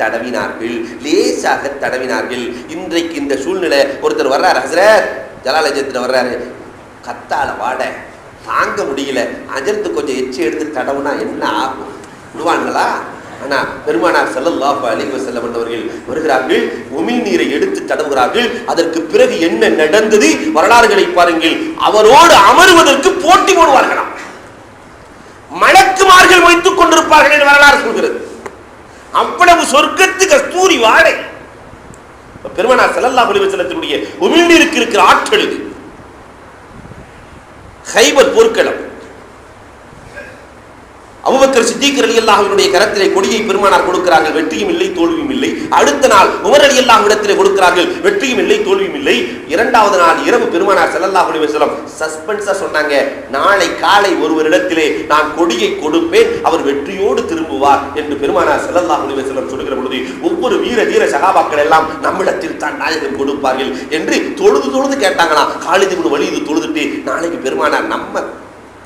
தடவினார்கள். இன்றைக்கு இந்த சூழ்நிலை, ஒருத்தர் வர்றாரு, ஹஸ்ரத் ஜலாலஜத்தில் வர்றாரு, கத்தால வாட தாங்க முடியல, அஜர்த்து கொஞ்சம் எச்சி எடுத்து தடவுனா என்ன ஆகும்? விடுவாங்களா? ஆனால் பெருமானார் ஸல்லல்லாஹு அலைஹி வஸல்லம் அவர்கள் வருகிறார்கள், உமிழ் நீரை எடுத்து தடவுகிறார்கள். அதற்கு பிறகு என்ன நடந்தது வரலாறுகளை பாருங்கள். அவரோடு அமருவதற்கு போட்டி போடுவார்களாம், மலக்குமார்கள் வைத்துக் கொண்டிருப்பார்கள் என்று வரலாறு சொல்கிறது. அவ்வளவு சொர்க்கத்து கஸ்தூரி வாடை. பெருமானார் ஸல்லல்லாஹு அலைஹி வஸல்லத்தினுடைய உமிழ் நீருக்கு இருக்கிற ஆற்றல் இது. கைபர் போர்க்களம், அபூபக்கர் சித்திக் ரலியல்லாஹு அன்ஹுடைய கரத்திலே கொடியை பெருமானார் கொடுக்கிறார்கள், வெற்றியும் இல்லை தோல்வியும் இல்லை. அடுத்த நாள் உமர் ரலியல்லாஹு இடத்திலே கொடுக்கிறார்கள், வெற்றியும் இல்லை தோல்வியும் இல்லை. இரண்டாவது நாள் இரவு பெருமானார் ஸல்லல்லாஹு அலைஹி வஸல்லம் சஸ்பென்ஸா சொன்னாங்க, நாளை காலை ஒருவரிடத்திலே நான் கொடியை கொடுப்பேன், அவர் வெற்றியோடு திரும்புவார் என்று பெருமானார் ஸல்லல்லாஹு அலைஹி வஸல்லம் சொல்லுகிற பொழுது ஒவ்வொரு வீர தீர சஹாபாக்கள் எல்லாம் நம்மிடத்தில் தான் நாயகம் கொடுப்பார்கள் என்று தொழுது கேட்டாங்களாம். காலித் இப்னு வலீத் தொழுதுட்டு, நாளைக்கு பெருமானார் நம்ம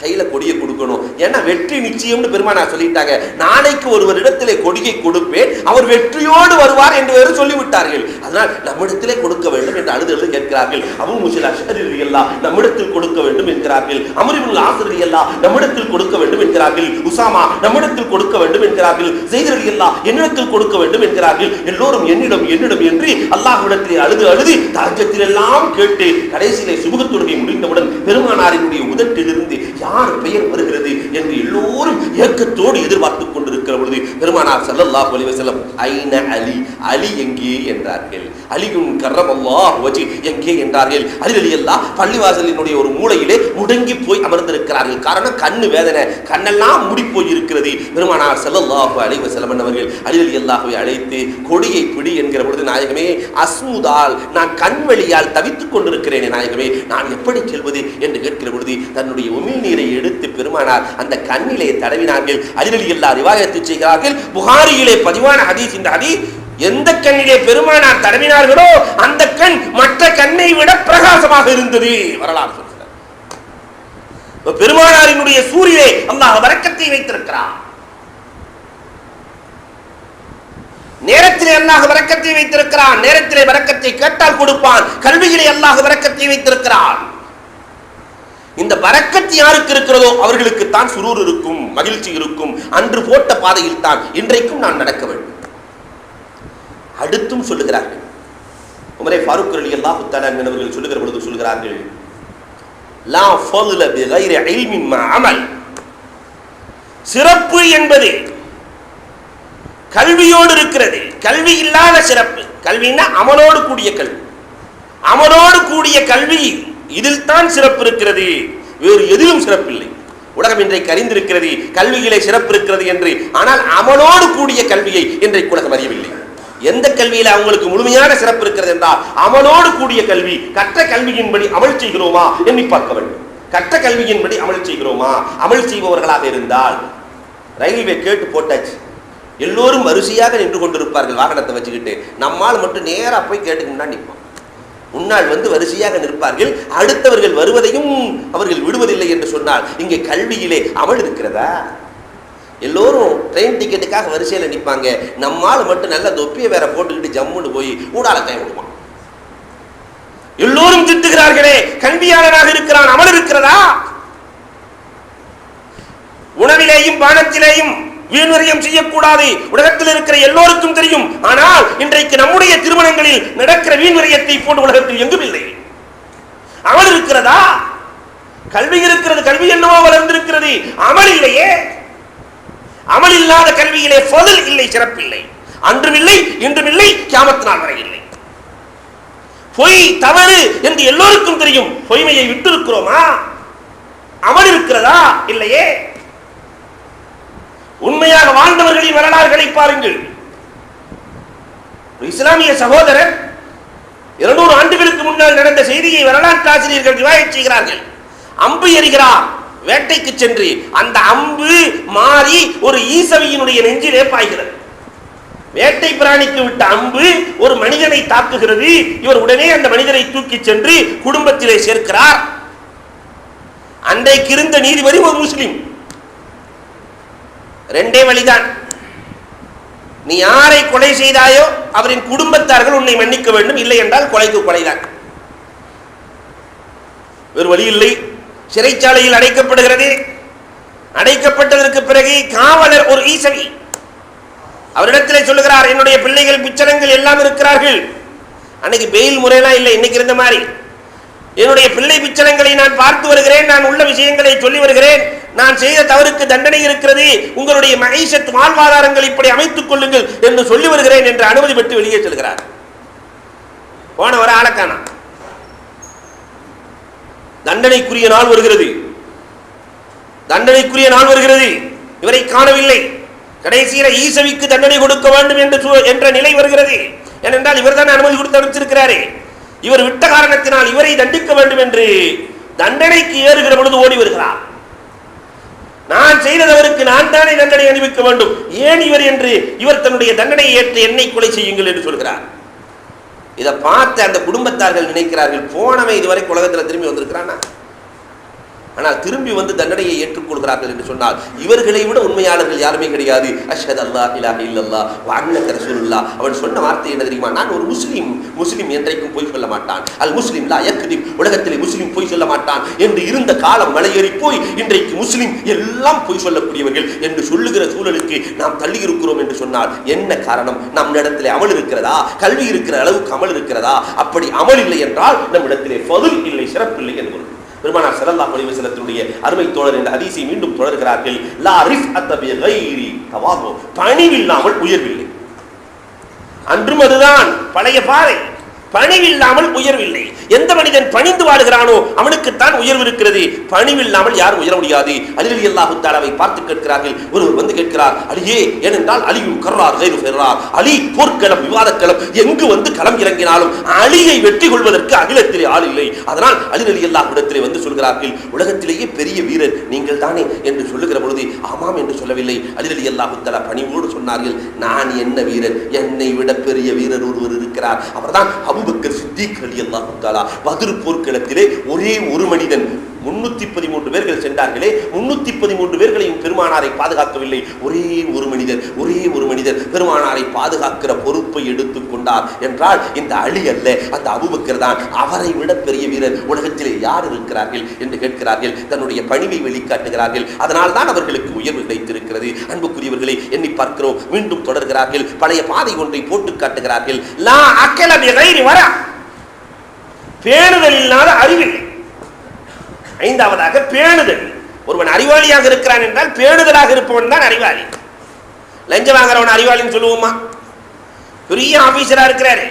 கையில கொடியை கொடுக்கணும். ஏன்னா வெற்றி நிச்சயம்னு பெருமானார் சொல்லிட்டாங்க. நாளைக்கு ஒருவரிடத்திலே கொடியை கொடுப்பேன், அவர் வெற்றியோடு வருவார் என்று வேறு சொல்லிவிட்டார்கள். அதனால் நம்மிடத்திலே கொடுக்க வேண்டும் என்று அழுது கேட்கிறார்கள். அபூ மூஸா அஷ்அரி ரலியல்லாஹு நம்மிடத்தில் கொடுக்க வேண்டும் என்கிறார்கள். அம்ர் இப்னு ஆஸ் ரலியல்லாஹு நம்மிடத்தில் கொடுக்க வேண்டும் என்கிறார்கள். உசாமா நம்மிடத்தில் கொடுக்க வேண்டும் என்கிறார்கள். ஸைத் ரலியல்லாஹு என்னிடத்தில் கொடுக்க வேண்டும் என்கிறார்கள். எல்லோரும் என்னிடம் என்னிடம் என்று அல்லாஹ்விடத்திலே அழுது தஹஜ்ஜத்தில் எல்லாம் கேட்டு கடைசியிலே சுபஹ் தொழுகை முடிந்தவுடன் பெருமானாரினுடைய உதட்டிலிருந்து யார் பெயர் வருகிறது என்று எல்லோரும் ஏக்கத்தோடு எதிர்பார்த்துக் கொண்டிருக்கிற பொழுது பெருமானார் ஸல்லல்லாஹு அலைஹி வஸல்லம் ஐன அலி, அலி எங்கே என்றார்கள். அலியும் கர்ரமல்லாஹு வஜ்ஹு எங்கே என்றார்கள். அலி ரலியல்லாஹு பள்ளிவாசலினுடைய ஒரு மூலையிலே முடங்கி போய் அமர்ந்திருக்கிறார்கள். காரணம் கண்ணு வேதனை, கண்ணெல்லாம் மூடி போய் இருக்கிறது. பெருமானார் ஸல்லல்லாஹு அலைஹி வஸல்லம் அவர்கள் அலி ரலியல்லாஹுவை அழைத்து கொடியை பிடி என்கிற பொழுது, நாயகமே அஸ்முதால் நான் கண் வழியால் தவித்துக் கொண்டிருக்கிறேனே நாயகமே, நான் எப்படி செல்வது என்று கேட்கிற பொழுது தன்னுடைய உமிழ்நீரை எடுத்து பெருமானார் அந்த கண்ணிலே தடவினார்கள். அலி ரலியல்லாஹு ரிவாயத்து செய்கிறார்கள். புகாரியிலே பதிவான ஹதீஸ். இந்த ஹதீஸ் எந்த கண்ணிலே பெருமானார் தடவினார்களோ அந்த கண் மற்ற கண்ணை விட பிரகாசமாக இருந்தது. வரலாறு சொல்கிறார். பெருமானாரினுடைய சூரிலே அல்லாஹ் பரக்கத்தை வைத்திருக்கிறார். நேரத்திலே அல்லாஹ் பரக்கத்தை வைத்திருக்கிறான். நேரத்திலே பரக்கத்தை கேட்டால் கொடுப்பான். கல்வியிலே அல்லாஹ் பரக்கத்தை வைத்திருக்கிறான். இந்த பரக்கத் யாருக்கு இருக்கிறதோ அவர்களுக்கு தான் சுரூர் இருக்கும், மகிழ்ச்சி இருக்கும். அன்று போட்ட பாதையில் தான் இன்றைக்கும் நான் நடக்க வேண்டும். அடுத்தும் சொல்லுகிறார்கள். உமரே ஃபாரூக் ரலியல்லாஹு தஆலா அவர்கள் சொல்லுகிற பொழுது சொல்கிறார்கள், லா ஃபضل بغير علم ما عمل. சிறப்பு என்பது கல்வியோடு இருக்கிறது. கல்வி இல்லாத சிறப்பு. கல்வின்னா அமலோடு கூடிய கல்வி. அமலோடு கூடிய கல்வி, இதில் தான் சிறப்பு இருக்கிறது, வேறு எதிலும் சிறப்பில்லை. உலகம் இன்றைக்கு அறிந்திருக்கிறது கல்வியிலே சிறப்பு இருக்கிறது என்று. ஆனால் அமலோடு கூடிய கல்வியை இன்றைக்கு உலகம் அறியவில்லை. எந்த கல்வியில அவங்களுக்கு முழுமையான சிறப்பு இருக்கிறது என்றால் அமலோடு கூடிய கல்வி. கற்ற கல்வியின்படி அமல் செய்கிறோமா எண்ணி பார்க்க வேண்டும். கற்ற கல்வியின்படி அமல் செய்கிறோமா? அமல் செய்பவர்களாக இருந்தால் ரயில்வே கேட்டு போட்டாச்சு, எல்லோரும் வரிசையாக நின்று கொண்டிருப்பார்கள் வாகனத்தை வச்சுக்கிட்டு. நம்மால் மட்டும் நேரா போய் கேட்டுக்கு முன்னாடி நிற்போம். முன்னால் வந்து வரிசையாக நிற்பார்கள். அடுத்தவர்கள் வருவதையும் அவர்கள் விடுவதில்லை என்று சொன்னால் இங்கே கல்வியிலே அமல் இருக்கிறதா? எல்லோரும் ட்ரெயின் டிக்கெட்டுக்காக வரிசையில் நிற்பாங்க. நம்மால் மட்டும் நல்ல தொப்பியை வேற போட்டுக்கிட்டு ஜம்முன்னு போய் ஊடால கை விடுவான். எல்லோரும் திட்டுகிறார்களே, கல்வியாளராக இருக்கிறான், அமல் இருக்கிறதா? உணவிலேயும் பானத்திலேயும் வீண்வரியம் செய்யக்கூடாது, உலகத்தில் இருக்கிற எல்லோருக்கும் தெரியும். ஆனால் இன்றைக்கு நம்முடைய திருமணங்களில் நடக்கிற வீண்வரியத்தை போன்று உலகத்தில் எங்கும் இல்லை. அமல் இருக்கிறதா? கல்வி இருக்கிறது, கல்வி என்னவோ வளர்ந்திருக்கிறது, அமல் இல்லையே. அமல் இல்லாத கல்வியிலே ஃபضل இல்லை, சிறப்பில்லை. அன்றும் இல்லை, இன்றும் இல்லை, கியாமத் நாள் வரை இல்லை. பொய் தவறு என்று எல்லோருக்கும் தெரியும். பொய்மையை விட்டு இருக்கிறோமா? அமல் இருக்கிறதா? இல்லையே. உண்மையாக வாழ்ந்தவர்களின் வரலாறுகளை பாருங்கள். இஸ்லாமிய சகோதரர் 200 ஆண்டுகளுக்கு முன்னால் நடந்த செய்தியை வரலாற்று ஆசிரியர்கள் ரிவாயத் செய்கிறார்கள். அம்பு எறிகிறார் வேட்டைக்கு சென்று, அந்த அம்பு மாறி ஒரு ஈசவியினுடைய நெஞ்சிலே பாய்கிறது. வேட்டை பிராணிக்கு விட்ட அம்பு ஒரு மனிதனை தாக்குகிறது. இவர் உடனே அந்த மனிதனை தூக்கி சென்று குடும்பத்திலே சேர்க்கிறார். அன்றைக்கு இருந்த நீதிபதி ஒரு முஸ்லிம். ரெண்டே வழிதான், நீ யாரை கொலை செய்தாயோ அவரின் குடும்பத்தார்கள் உன்னை மன்னிக்க வேண்டும், இல்லை என்றால் கொலைக்கு கொலைதான். வேறு வழி இல்லை. சிறைச்சாலையில் அடைக்கப்படுகிறது. அடைக்கப்பட்டதற்கு பிறகு காவலர் ஒரு ஈசவி அவரிடத்திலே சொல்லுகிறார், என்னுடைய பிள்ளைகள் பிச்சனங்கள் எல்லாம் இருக்கிறார்கள். அன்னைக்கு பெயில் முறையெல்லாம் இல்லை, இன்னைக்கு இருந்த மாதிரி. என்னுடைய பிள்ளை பிச்சனங்களை நான் பார்த்து வருகிறேன், நான் உள்ள விஷயங்களை சொல்லி வருகிறேன், நான் செய்த தவறுக்கு தண்டனை இருக்கிறது, உங்களுடைய மகிஷத் வாழ்வாதாரங்கள் இப்படி அமைத்துக் கொள்ளுங்கள் என்று சொல்லி வருகிறேன் என்று அனுமதி பெற்று வெளியே செல்கிறார். போன வர ஆளக்கானா. தண்டனைக்குரிய நாள் வருகிறது. தண்டனைக்குரிய நாள் வருகிறது. இவரை காணவில்லை. கடைசியில ஈசவிக்கு தண்டனை கொடுக்க வேண்டும் என்ற நிலை வருகிறது. ஏனென்றால் இவர் தான் அனுமதி கொடுத்து அனுப்பிச்சிருக்கிறாரே. இவர் விட்ட காரணத்தினால் இவரை தண்டிக்க வேண்டும் என்று தண்டனைக்கு ஏறுகிற பொழுது ஓடி வருகிறார். நான் செய்தவருக்கு நான் தானே தண்டனை அனுபவிக்க வேண்டும், ஏன் இவர் என்று இவர் தன்னுடைய தண்டனை ஏற்று என்னை கொலை செய்யுங்கள் என்று சொல்கிறார். இதை பார்த்து அந்த குடும்பத்தார்கள் நினைக்கிறார்கள், போனவன் இதுவரை உலகத்தில் திரும்பி வந்திருக்கிறானா? ஆனால் திரும்பி வந்து தண்டனையை ஏற்றுக்கொள்கிறார்கள் என்று சொன்னால் இவர்களை விட உண்மையாளர்கள் யாருமே கிடையாது. அஷ்ஹது அல்லா இலாஹ இல்லல்லாஹ் வ அன்னக ரசூலுல்லாஹ். அவன் சொன்ன வார்த்தை என்ன தெரியுமா? நான் ஒரு முஸ்லிம் என்றைக்கும் பொய் சொல்ல மாட்டான். அல் முஸ்லிம் லா யக்திப், உலகத்திலே முஸ்லிம் பொய் சொல்ல மாட்டான் என்று இருந்த காலம் மலையேறி போய் இன்றைக்கு முஸ்லிம் எல்லாம் பொய் சொல்லக்கூடியவர்கள் என்று சொல்லுகிற சூழலுக்கு நாம் தள்ளி இருக்கிறோம் என்று சொன்னால் என்ன காரணம்? நம்மிடத்திலே அமல் இருக்கிறதா? கல்வி இருக்கிற அளவுக்கு அமல் இருக்கிறதா? அப்படி அமல் இல்லை என்றால் நம்மிடத்திலே ஃபதுல் இல்லை, சிறப்பில்லை என்று பெருமானார் ஸல்லல்லாஹு அலைஹி வஸல்லத்தினுடைய அருமை தோழர் என்ற ஹதீஸை மீண்டும் தொடர்கிறார்கள். லா ரிஃஅத பிகைரி தவாது, பணிவில்லாமல் உயர்வில்லை. அன்றும் அதுதான் பழைய பாதை, பணிவில்லாமல் உயர்வில்லை. எந்த மனிதன் பணிந்து வாழுகிறானோ அவனுக்குத்தான் உயர்வு இருக்கிறது. பணிவில்லாமல் யாரும் உயர முடியாது. அலி ரலியல்லாஹு தஆலாவை பார்த்து கேட்கிறார்கள். ஒருவர் வந்து கேட்கிறார், அலியே, ஏனென்றால் அலியும் கர்ரார் கைரு ஃபர்ரார், அலி போர்க்களம் விவாதக்களம் எங்கு வந்து களம் இறங்கினாலும் அலியை வெற்றி கொள்வதற்கு அகிலத்திலே ஆள் இல்லை. அதனால் அலி ரலியல்லாஹு இடத்திலே வந்து சொல்கிறார்கள், உலகத்திலேயே பெரிய வீரர் நீங்கள் தானே என்று சொல்லுகிற பொழுது ஆமாம் என்று சொல்லவில்லை. அலி ரலியல்லாஹு தஆலா பணிவோடு சொன்னார்கள், நான் என்ன வீரர், என்னை விட பெரிய வீரர் ஒருவர் இருக்கிறார். அவர்தான் அபூபக்கர் சித்திக் ரலியல்லாஹு தஆலா. பத்ர் போர்க்களத்திலே ஒரே ஒரு மனிதன், 313 பேர்கள் சென்றார்களே, 313 பேர்களையும் பெருமானாரை பாதுகாக்கவில்லை. ஒரே ஒரு மனிதர் பெருமானாரை பாதுகாக்கிற பொறுப்பை எடுத்துக் கொண்டார் என்றால் இந்த அலி அல்ல, அந்த அபூபக்கர் தான். அவரை விட பெரிய வீரர் உலகத்திலே யார் இருக்கிறார்கள் என்று கேட்கிறார்கள். தன்னுடைய பணிவை வெளிக்காட்டுகிறார்கள். அதனால் தான் அவர்களுக்கு உயர்வு கிடைத்திருக்கிறது. அன்புக்குரியவர்களை எண்ணி பார்க்கிறோம். மீண்டும் தொடர்கிறார்கள். பழைய பாதை ஒன்றை போட்டு காட்டுகிறார்கள். லா அக்கல பிகைரி வரா, பேணுதல் இல்லாத அறிவில்லை. ஐந்தாவதாக பேணுதல். ஒருவன் அறிவாளியாக இருக்கிறான் என்றால் பேணுதலாக இருப்பவன் தான் அறிவாளி. லஞ்சம் வாங்குறவன் அறிவாளின்னு சொல்லுவோமா? பெரிய ஆபீசரா இருக்கிறாரு,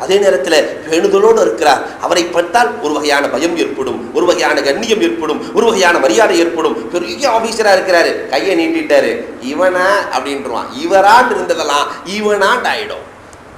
அதே நேரத்தில் பேணுதலோடு இருக்கிறார். அவரை பார்த்தால் ஒரு வகையான பயம் ஏற்படும், ஒரு வகையான கண்ணியம் ஏற்படும், ஒரு வகையான மரியாதை ஏற்படும். பெரிய ஆபீசரா இருக்கிறாரு, கையை நீட்டிட்டாரு, இவனா அப்படின்றான். இவராண்டு இருந்ததெல்லாம் இவனாண்டு ஆயிடும்.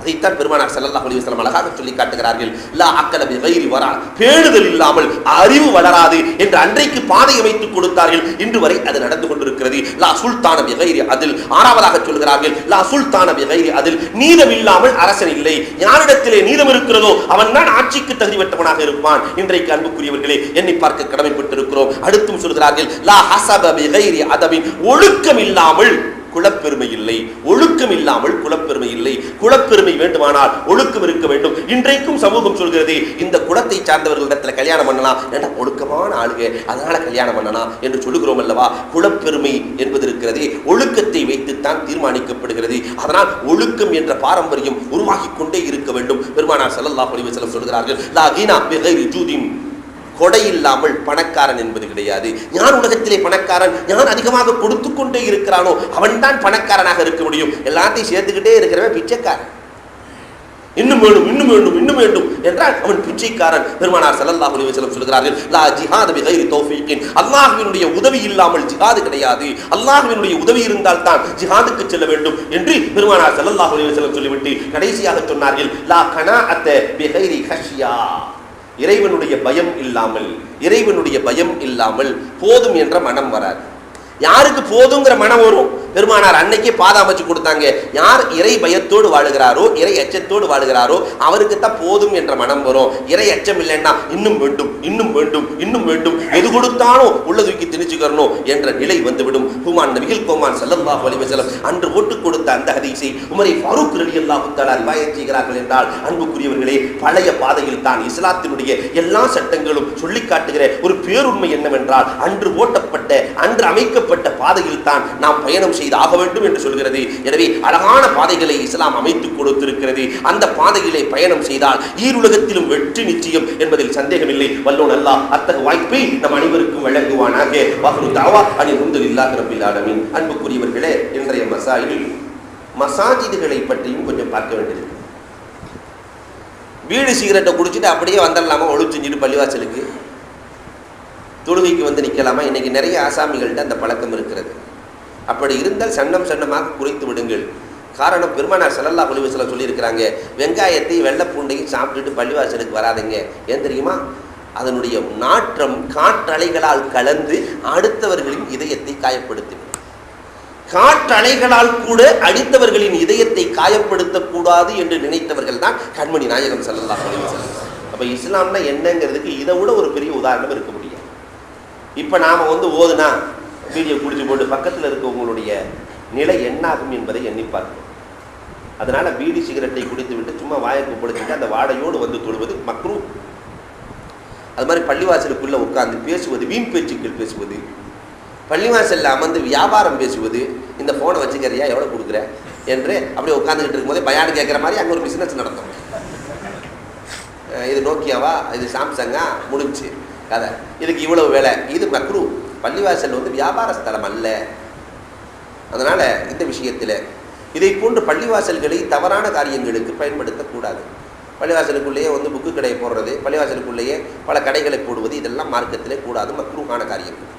அதைத்தான் பெருமானார் ஸல்லல்லாஹு அலைஹி வஸல்லம் அழகாக சொல்லி காட்டுகிறார்கள். லா அக்கல பிகைரி வரா, பேணுதல் இல்லாமல் அறிவு வளராது என்று அன்றைக்கு பாதை அமைத்துக் கொடுத்தார்கள். இன்று வரை அது நடந்து கொண்டிருக்கிறது. லா சுல்தான பிகைரி அதில். ஆறாவதாக சொல்கிறார்கள், லா சுல்தான பிகைரி அதில், நீதம் இல்லாமல் அரசன் இல்லை. யாரிடத்திலே நீதம் இருக்கிறதோ அவன் தான் ஆட்சிக்கு தகுதி பெற்றவனாக இருப்பான். இன்றைக்கு அன்புக்குரியவர்களே எண்ணி பார்க்க கடமைப்பட்டிருக்கிறோம். அடுத்தும் சொல்கிறார்கள், லா ஹஸப பிகைரி அதபின், ஒழுக்கம் இல்லாமல் குலப்பெருமை இல்லை. ஒழுக்கம் இல்லாமல் குலப்பெருமை இல்லை. குலப்பெருமை வேண்டுமானால் ஒழுக்கம் இருக்க வேண்டும். இன்றைக்கும் சமூகம் சொல்கிறது, இந்த குலத்தை சார்ந்தவர்களிடத்தில் கல்யாணம் பண்ணலாம், ஏன்னா ஒழுக்கமான ஆளுகை, அதனால கல்யாணம் பண்ணலாம் என்று சொல்லுகிறோம் அல்லவா? குலப்பெருமை என்பது இருக்கிறது, ஒழுக்கத்தை வைத்துத்தான் தீர்மானிக்கப்படுகிறது. அதனால் ஒழுக்கம் என்ற பாரம்பரியம் உருவாகி கொண்டே இருக்க வேண்டும். பெருமானார் ஸல்லல்லாஹு அலைஹி வஸல்லம் சொல்கிறார்கள், லா கினா பிகைரி ஜூதின், கொடை இல்லாமல் பணக்காரன் என்பது கிடையாது. யார் உலகத்திலே பணக்காரன், யார் அதிகமாக கொடுத்து கொண்டே இருக்கிறானோ அவன் தான் பணக்காரனாக இருக்க முடியும். எல்லாத்தையும் சேர்த்துக்கிட்டே இருக்கிறவன் பிச்சைக்காரன். இன்னும் வேண்டும், இன்னும் வேண்டும், இன்னும் வேண்டும் என்றால் அவன் பிச்சைக்காரன். பெருமானார் ஸல்லல்லாஹு அலைஹி வஸல்லம் சொல்கிறார்கள், லா ஜிஹாத பிகைரி தௌஃபீகின், அல்லாஹ்வினுடைய உதவி இல்லாமல் ஜிஹாது கிடையாது. அல்லாஹ்வினுடைய உதவி இருந்தால் தான் ஜிஹாதுக்கு செல்ல வேண்டும் என்று பெருமானார் ஸல்லல்லாஹு அலைஹி வஸல்லம் சொல்லிவிட்டு கடைசியாக சொன்னார்கள், லா கனாஅத பிகைரி ஹஷ்யா, இறைவனுடைய பயம் இல்லாமல் போதும் என்ற மனம் வராது. யாருக்கு போதுங்கிற மனம் வரும்? பெருமானார் அன்னைக்கே பாதம் அமைச்சு கொடுத்தாங்க. யார் இறை பயத்தோடு வாழுகிறாரோ, இறை அச்சத்தோடு வாழுகிறாரோ அவருக்கு தான் போதும் என்ற மனம் வரும். இறை அச்சம் இல்லைன்னா இன்னும் வேண்டும், இன்னும் வேண்டும், இன்னும் வேண்டும், எது கொடுத்தாலும் உள்ள தூக்கி திணிச்சுக்கணும் என்ற நிலை வந்துவிடும். ஹுமான் நபிகள் கோமான் ஸல்லல்லாஹு அலைஹி வஸல்லம் அன்று ஓட்டு கொடுத்த அந்த ஹதீஸை உமரை ஃபாரூக் ரலியல்லாஹு தஆலா ரிவாயத் செய்கிறார்கள் என்றால், அன்புக்குரியவர்களே, பழைய பாதையில் தான் இஸ்லாத்தினுடைய எல்லா சட்டங்களும் சொல்லி காட்டுகிற ஒரு பேருண்மை என்னவென்றால், அன்று ஓட்டப்பட்ட, அன்று அமைக்கப்பட்ட பாதையில் தான் நாம் பயணம் செய்து ஆக வேண்டும் என்று சொல்கிறது. எனவே அழகான பாதைகளை இஸ்லாம் அமைத்துக் கொடுத்திருக்கிறது. அந்த பாதையிலே பயணம் செய்தால் ஈருலகத்திலும் வெற்றி நிச்சயம் என்பதில் சந்தேகமில்லை. வல்லோன் அல்லாஹ் அத்தகைய வாய்ப்பை நம் அனைவருக்கும் வழங்குவானாக. வஹ்ரு தஅவா அனில் ஹம்துலில்லாஹி ரப்பில் ஆலமீன். அன்புக்குரியவர்களே, இன்றைய மசாயில் மசாஜிதுகளை பற்றியும் கொஞ்சம் பார்க்க வேண்டியது. வீடு சிகரெட்டை குடிச்சிட்டு அப்படியே வந்துடலாமா, ஒழுங்கு செஞ்சுட்டு பள்ளிவாசலுக்கு தொழுகைக்கு வந்து நிற்கலாமா? இன்னைக்கு நிறைய ஆசாமிகள்கிட்ட அந்த பழக்கம் இருக்கிறது. அப்படி இருந்தால் சன்னமாக குறைத்து விடுங்கள். காரணம், பெருமானார் ஸல்லல்லாஹு அலைஹி வஸல்லம் சொல்லியிருக்கிறாங்க, வெங்காயத்தை வெள்ளைப்பூண்டையும் சாப்பிட்டுட்டு பள்ளிவாசலுக்கு வராதுங்க. ஏன் தெரியுமா? அதனுடைய நாற்றம் காற்றலைகளால் கலந்து அடுத்தவர்களின் இதயத்தை காயப்படுத்தும். காற்றலைகளால் கூட அடுத்தவர்களின் இதயத்தை காயப்படுத்தக்கூடாது என்று நினைத்தவர்கள் தான் கண்மணி நாயகம் ஸல்லல்லாஹு அலைஹி வஸல்லம். அப்போ இஸ்லாம்னா என்னங்கிறதுக்கு இதை விட ஒரு பெரிய உதாரணம் இருக்க முடியாது. இப்போ நாம் ஓதுனா வீடியோ குடிச்சு போட்டு பக்கத்தில் இருக்கவங்களுடைய நிலை என்னாகும் என்பதை எண்ணி பார்க்கணும். அதனால பீடி சிகரெட்டை குடித்து விட்டு சும்மா வாய்க்கு பிடிச்சிட்டு அந்த வாடையோடு தொழுவது மக்ரூ. அது மாதிரி பள்ளிவாசலுக்குள்ள உட்கார்ந்து பேசுவது, வீண் பேச்சுக்கள் பேசுவது, பள்ளிவாசலில் அமர்ந்து வியாபாரம் பேசுவது, இந்த ஃபோனை வச்சுக்கிறியா எவ்வளோ கொடுக்குற என்று அப்படியே உட்காந்துக்கிட்டு இருக்கும்போதே பயான் கேட்குற மாதிரி அங்கே ஒரு பிஸ்னஸ் நடத்தும். இது நோக்கியாவா, இது சாம்சங்கா, முடிஞ்சு கதை, இதுக்கு இவ்வளவு வேலை, இது மக்ரூ. பள்ளிவாசல் வியாபார ஸ்தலம் அல்ல. அதனால இந்த விஷயத்தில் இதை போன்று பள்ளிவாசல்களை தவறான காரியங்களுக்கு பயன்படுத்தக்கூடாது. பள்ளிவாசலுக்குள்ளேயே புக்கு கடையை போடுறது, பள்ளிவாசலுக்குள்ளேயே பல கடைகளை போடுவது, இதெல்லாம் மார்க்கத்திலே கூடாது, மக்ரூஹான காரியங்கள்.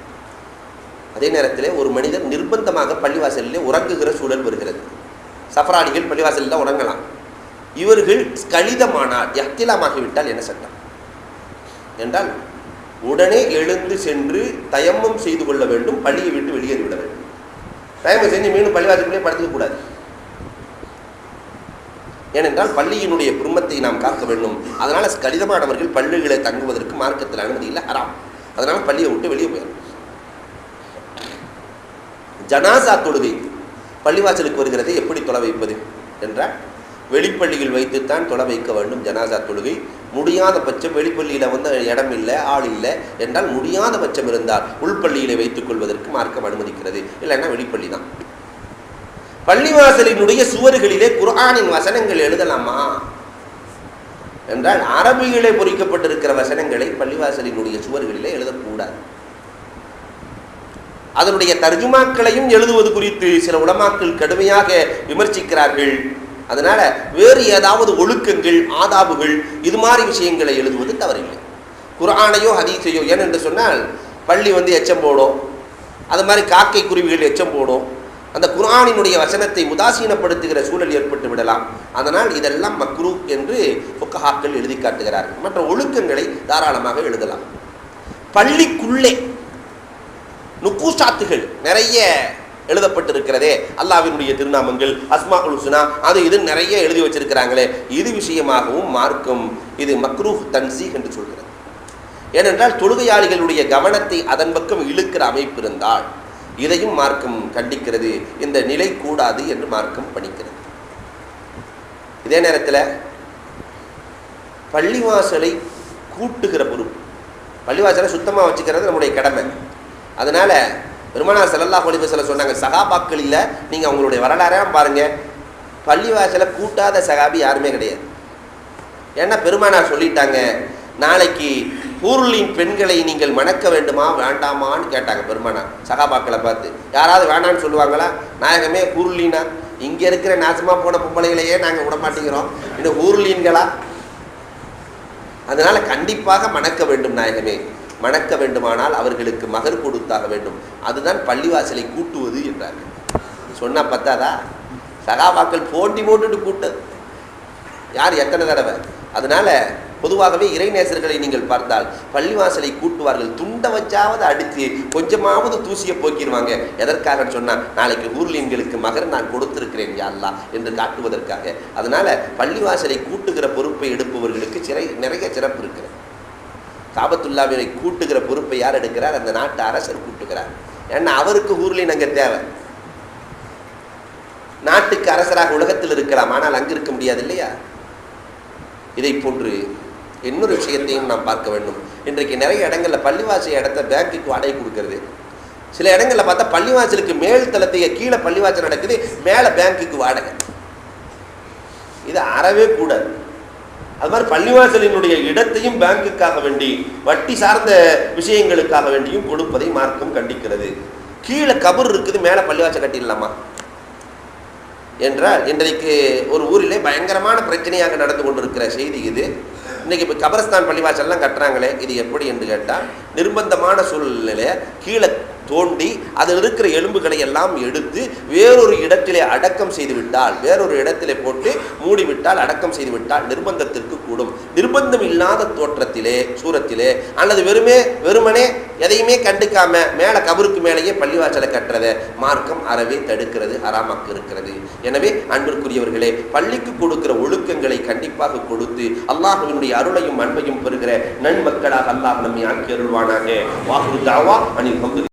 அதே நேரத்தில் ஒரு மனிதர் நிர்பந்தமாக பள்ளிவாசலிலே உறங்குகிற சூழல் வருகிறது. சஃபராடிகள் பள்ளிவாசலில் உறங்கலாம். இவர்கள் கலிதமானால் யஹ்திலாமாகிவிட்டால் என்ன சட்டம் என்றால் உடனே எழுந்து சென்று தயம்மம் செய்து கொள்ள வேண்டும், பள்ளியை விட்டு வெளியேறிவிட வேண்டும். தயம்மம் செஞ்சு மீண்டும் பள்ளிவாசலுக்குள்ளே படுத்துக்க கூடாது. ஏனென்றால் பள்ளியினுடைய குடும்பத்தை நாம் காக்க வேண்டும். அதனால கலிதமானவர்கள் பள்ளிகளை தங்குவதற்கு மார்க்கத்தில் அனுமதி இல்லை, ஹராம். அதனால பள்ளியை விட்டு வெளியே போயிடும். ஜனாசா தொழுகை பள்ளிவாசலுக்கு வருகிறது, எப்படி தொலை வைப்பது என்றால் வெளிப்பள்ளியில் வைத்துத்தான் தொலை வைக்க வேண்டும். ஜனாசா தொழுகை முடியாத பட்சம் வெளிப்பள்ளியில் இடம் இல்லை, ஆள் இல்லை என்றால் முடியாத பட்சம் இருந்தால் உள்பள்ளியிலே வைத்துக் கொள்வதற்கு மார்க்கம் அனுமதிக்கிறது. இல்லைன்னா வெளிப்பள்ளி தான். பள்ளிவாசலினுடைய சுவர்களிலே குர்ஆனின் வசனங்கள் எழுதலாமா என்றால் அரபியிலே பொறிக்கப்பட்டிருக்கிற வசனங்களை பள்ளிவாசலினுடைய சுவர்களிலே எழுதக்கூடாது. அதனுடைய தர்ஜுமாக்களையும் எழுதுவது குறித்து சில உலமாக்கள் கடுமையாக விமர்சிக்கிறார்கள். அதனால வேறு ஏதாவது ஒழுக்கங்கள், ஆதாபுகள், இது மாதிரி விஷயங்களை எழுதுவது தவறில்லை. குர்ஆனையோ ஹதீஸையோ, ஏனென்று சொன்னால் பள்ளி எச்சம் போடும், அது மாதிரி காக்கை குருவிகள் எச்சம் போடும், அந்த குர்ஆனினுடைய வசனத்தை உதாசீனப்படுத்துகிற சூழல் ஏற்பட்டு விடலாம். அதனால் இதெல்லாம் மக்ரூ என்று ஃபுக்கஹாக்கள் எழுதி காட்டுகிறார்கள். மற்ற ஒழுக்கங்களை தாராளமாக எழுதலாம். பள்ளிக்குள்ளே நுக்கூசாத்துகள் நிறைய எழுதப்பட்டிருக்கிறதே, அல்லாஹ்வினுடைய திருநாமங்கள், அஸ்மாஉல் ஹுஸ்னா, அது இது நிறைய எழுதி வச்சிருக்கிறாங்களே, இது விஷயமாகவும் மார்க்கம் இது மக்ரூஹ் தன்சீஹ் என்று சொல்கிறது. ஏனென்றால் தொழுகையாளிகளுடைய கவனத்தை அதன் பக்கம் இழுக்கிற அமைப்பு இருந்தால் இதையும் மார்க்கம் கண்டிக்கிறது. இந்த நிலை கூடாது என்று மார்க்கம் பணிக்கிறது. இதே நேரத்தில் பள்ளிவாசலை கூட்டுகிற பொறுப்பு, பள்ளிவாசலை சுத்தமாக வச்சுக்கிறது நம்முடைய கடமை. அதனால பெருமானார் ஸல்லல்லாஹு அலைஹி வஸல்லம் சொன்னாங்க, சஹாபாக்கள் இல்லை, நீங்கள் அவங்களுடைய வரலாறையும் பாருங்க, பள்ளிவாசலை கூட்டாத சஹாபி யாருமே கிடையாது. ஏன்னா பெருமானார் சொல்லிட்டாங்க, நாளைக்கு ஹூருலின் பெண்களை நீங்கள் மணக்க வேண்டுமா வேண்டாமான்னு கேட்டாங்க பெருமானார் சஹாபாக்களை பார்த்து. யாராவது வேண்டான்னு சொல்லுவாங்களா? நாயகமே ஹூருலினா, இங்கே இருக்கிற நாசமா போன பொம்பளைகளையே நாங்கள் விட மாட்டேங்கிறோம், இன்னும் ஹூருலின்களா? அதனால கண்டிப்பாக மணக்க வேண்டும் நாயகமே. மணக்க வேண்டுமானால் அவர்களுக்கு மகர் கொடுத்தாக வேண்டும். அதுதான் பள்ளிவாசலை கூட்டுவது என்றார்கள். சொன்னா பத்தாதா? சகாபாக்கள் போட்டி போட்டுட்டு கூட்டது யார் எத்தனை தடவை. அதனால பொதுவாகவே இறைநேசர்களை நீங்கள் பார்த்தால் பள்ளிவாசலை கூட்டுவார்கள். துண்டை வச்சாவது அடித்து கொஞ்சமாவது தூசியை போக்கிடுவாங்க. எதற்காக சொன்னால் நாளைக்கு ஊர்லீன்களுக்கு மகர் நான் கொடுத்திருக்கிறேன் யா அல்லாஹ் என்று காட்டுவதற்காக. அதனால பள்ளிவாசலை கூட்டுகிற பொறுப்பை எடுப்பவர்களுக்கு நிறைய சிறப்பு இருக்கிறது. காபத்துல்லாவை கூட்டுகிற பொறுப்பை யார் எடுக்கிறார்? அந்த நாட்டு அரசர் கூட்டுகிறார். ஏன்னா அவருக்கு ஊர்லீன் அங்கே தேவை. நாட்டுக்கு அரசராக உலகத்தில் இருக்கலாம், ஆனால் அங்கு இருக்க முடியாது இல்லையா? இதை போன்று இன்னொரு விஷயத்தையும் நாம் பார்க்க வேண்டும். இன்றைக்கு நிறைய இடங்களில் பள்ளிவாசல் இடத்த பேங்குக்கு வாடகை கொடுக்கறது. சில இடங்களில் பார்த்தா பள்ளிவாசலுக்கு மேல் தளத்தையே கீழே பள்ளிவாசல் நடக்குது, மேலே பேங்குக்கு வாடகை. இது அறவே கூடாது. அது மாதிரி பள்ளிவாசலினுடைய இடத்தையும் பேங்குக்காக வேண்டி வட்டி சார்ந்த விஷயங்களுக்காக வேண்டியும் கொடுப்பதை மார்க்கம் கண்டிக்கிறது. கீழே கபர் இருக்குது, மேலே பள்ளிவாசல் கட்டிடலாமா என்றால் இன்றைக்கு ஒரு ஊரிலே பயங்கரமான பிரச்சனையாக நடந்து கொண்டிருக்கிற செய்தி இது. இன்றைக்கி இப்போ கபரஸ்தான் பள்ளிவாசல்லாம் கட்டுறாங்களே, இது எப்படி என்று கேட்டால் நிர்பந்தமான சூழ்நிலையை கீழே தோண்டி அதில் இருக்கிற எலும்புகளை எல்லாம் எடுத்து வேறொரு இடத்திலே அடக்கம் செய்து விட்டால், வேறொரு இடத்திலே போட்டு மூடிவிட்டால், அடக்கம் செய்து விட்டால் நிர்பந்தத்திற்கு கூடும். நிர்பந்தம் இல்லாத தோற்றத்திலே சூரத்திலே அல்லது வெறுமனே எதையுமே கண்டுக்காம மேலே கபருக்கு மேலேயே பள்ளிவாசலை கட்டுறதை மார்க்கம் அறவே தடுக்கிறது, ஹராமாக்கு இருக்கிறது. எனவே அன்பிற்குரியவர்களே, பள்ளிக்கு கொடுக்கிற ஒழுக்கங்களை கண்டிப்பாக கொடுத்து அல்லாஹ்வினுடைய அருளையும் அன்பையும் பெறுகிற நன்மக்களாக அல்லாஹ் நம்மை ஆக்கி அருள்வான். புரிவானாக. வாஹிரு தாவா அனில் ஹம்துலில்லாஹ்.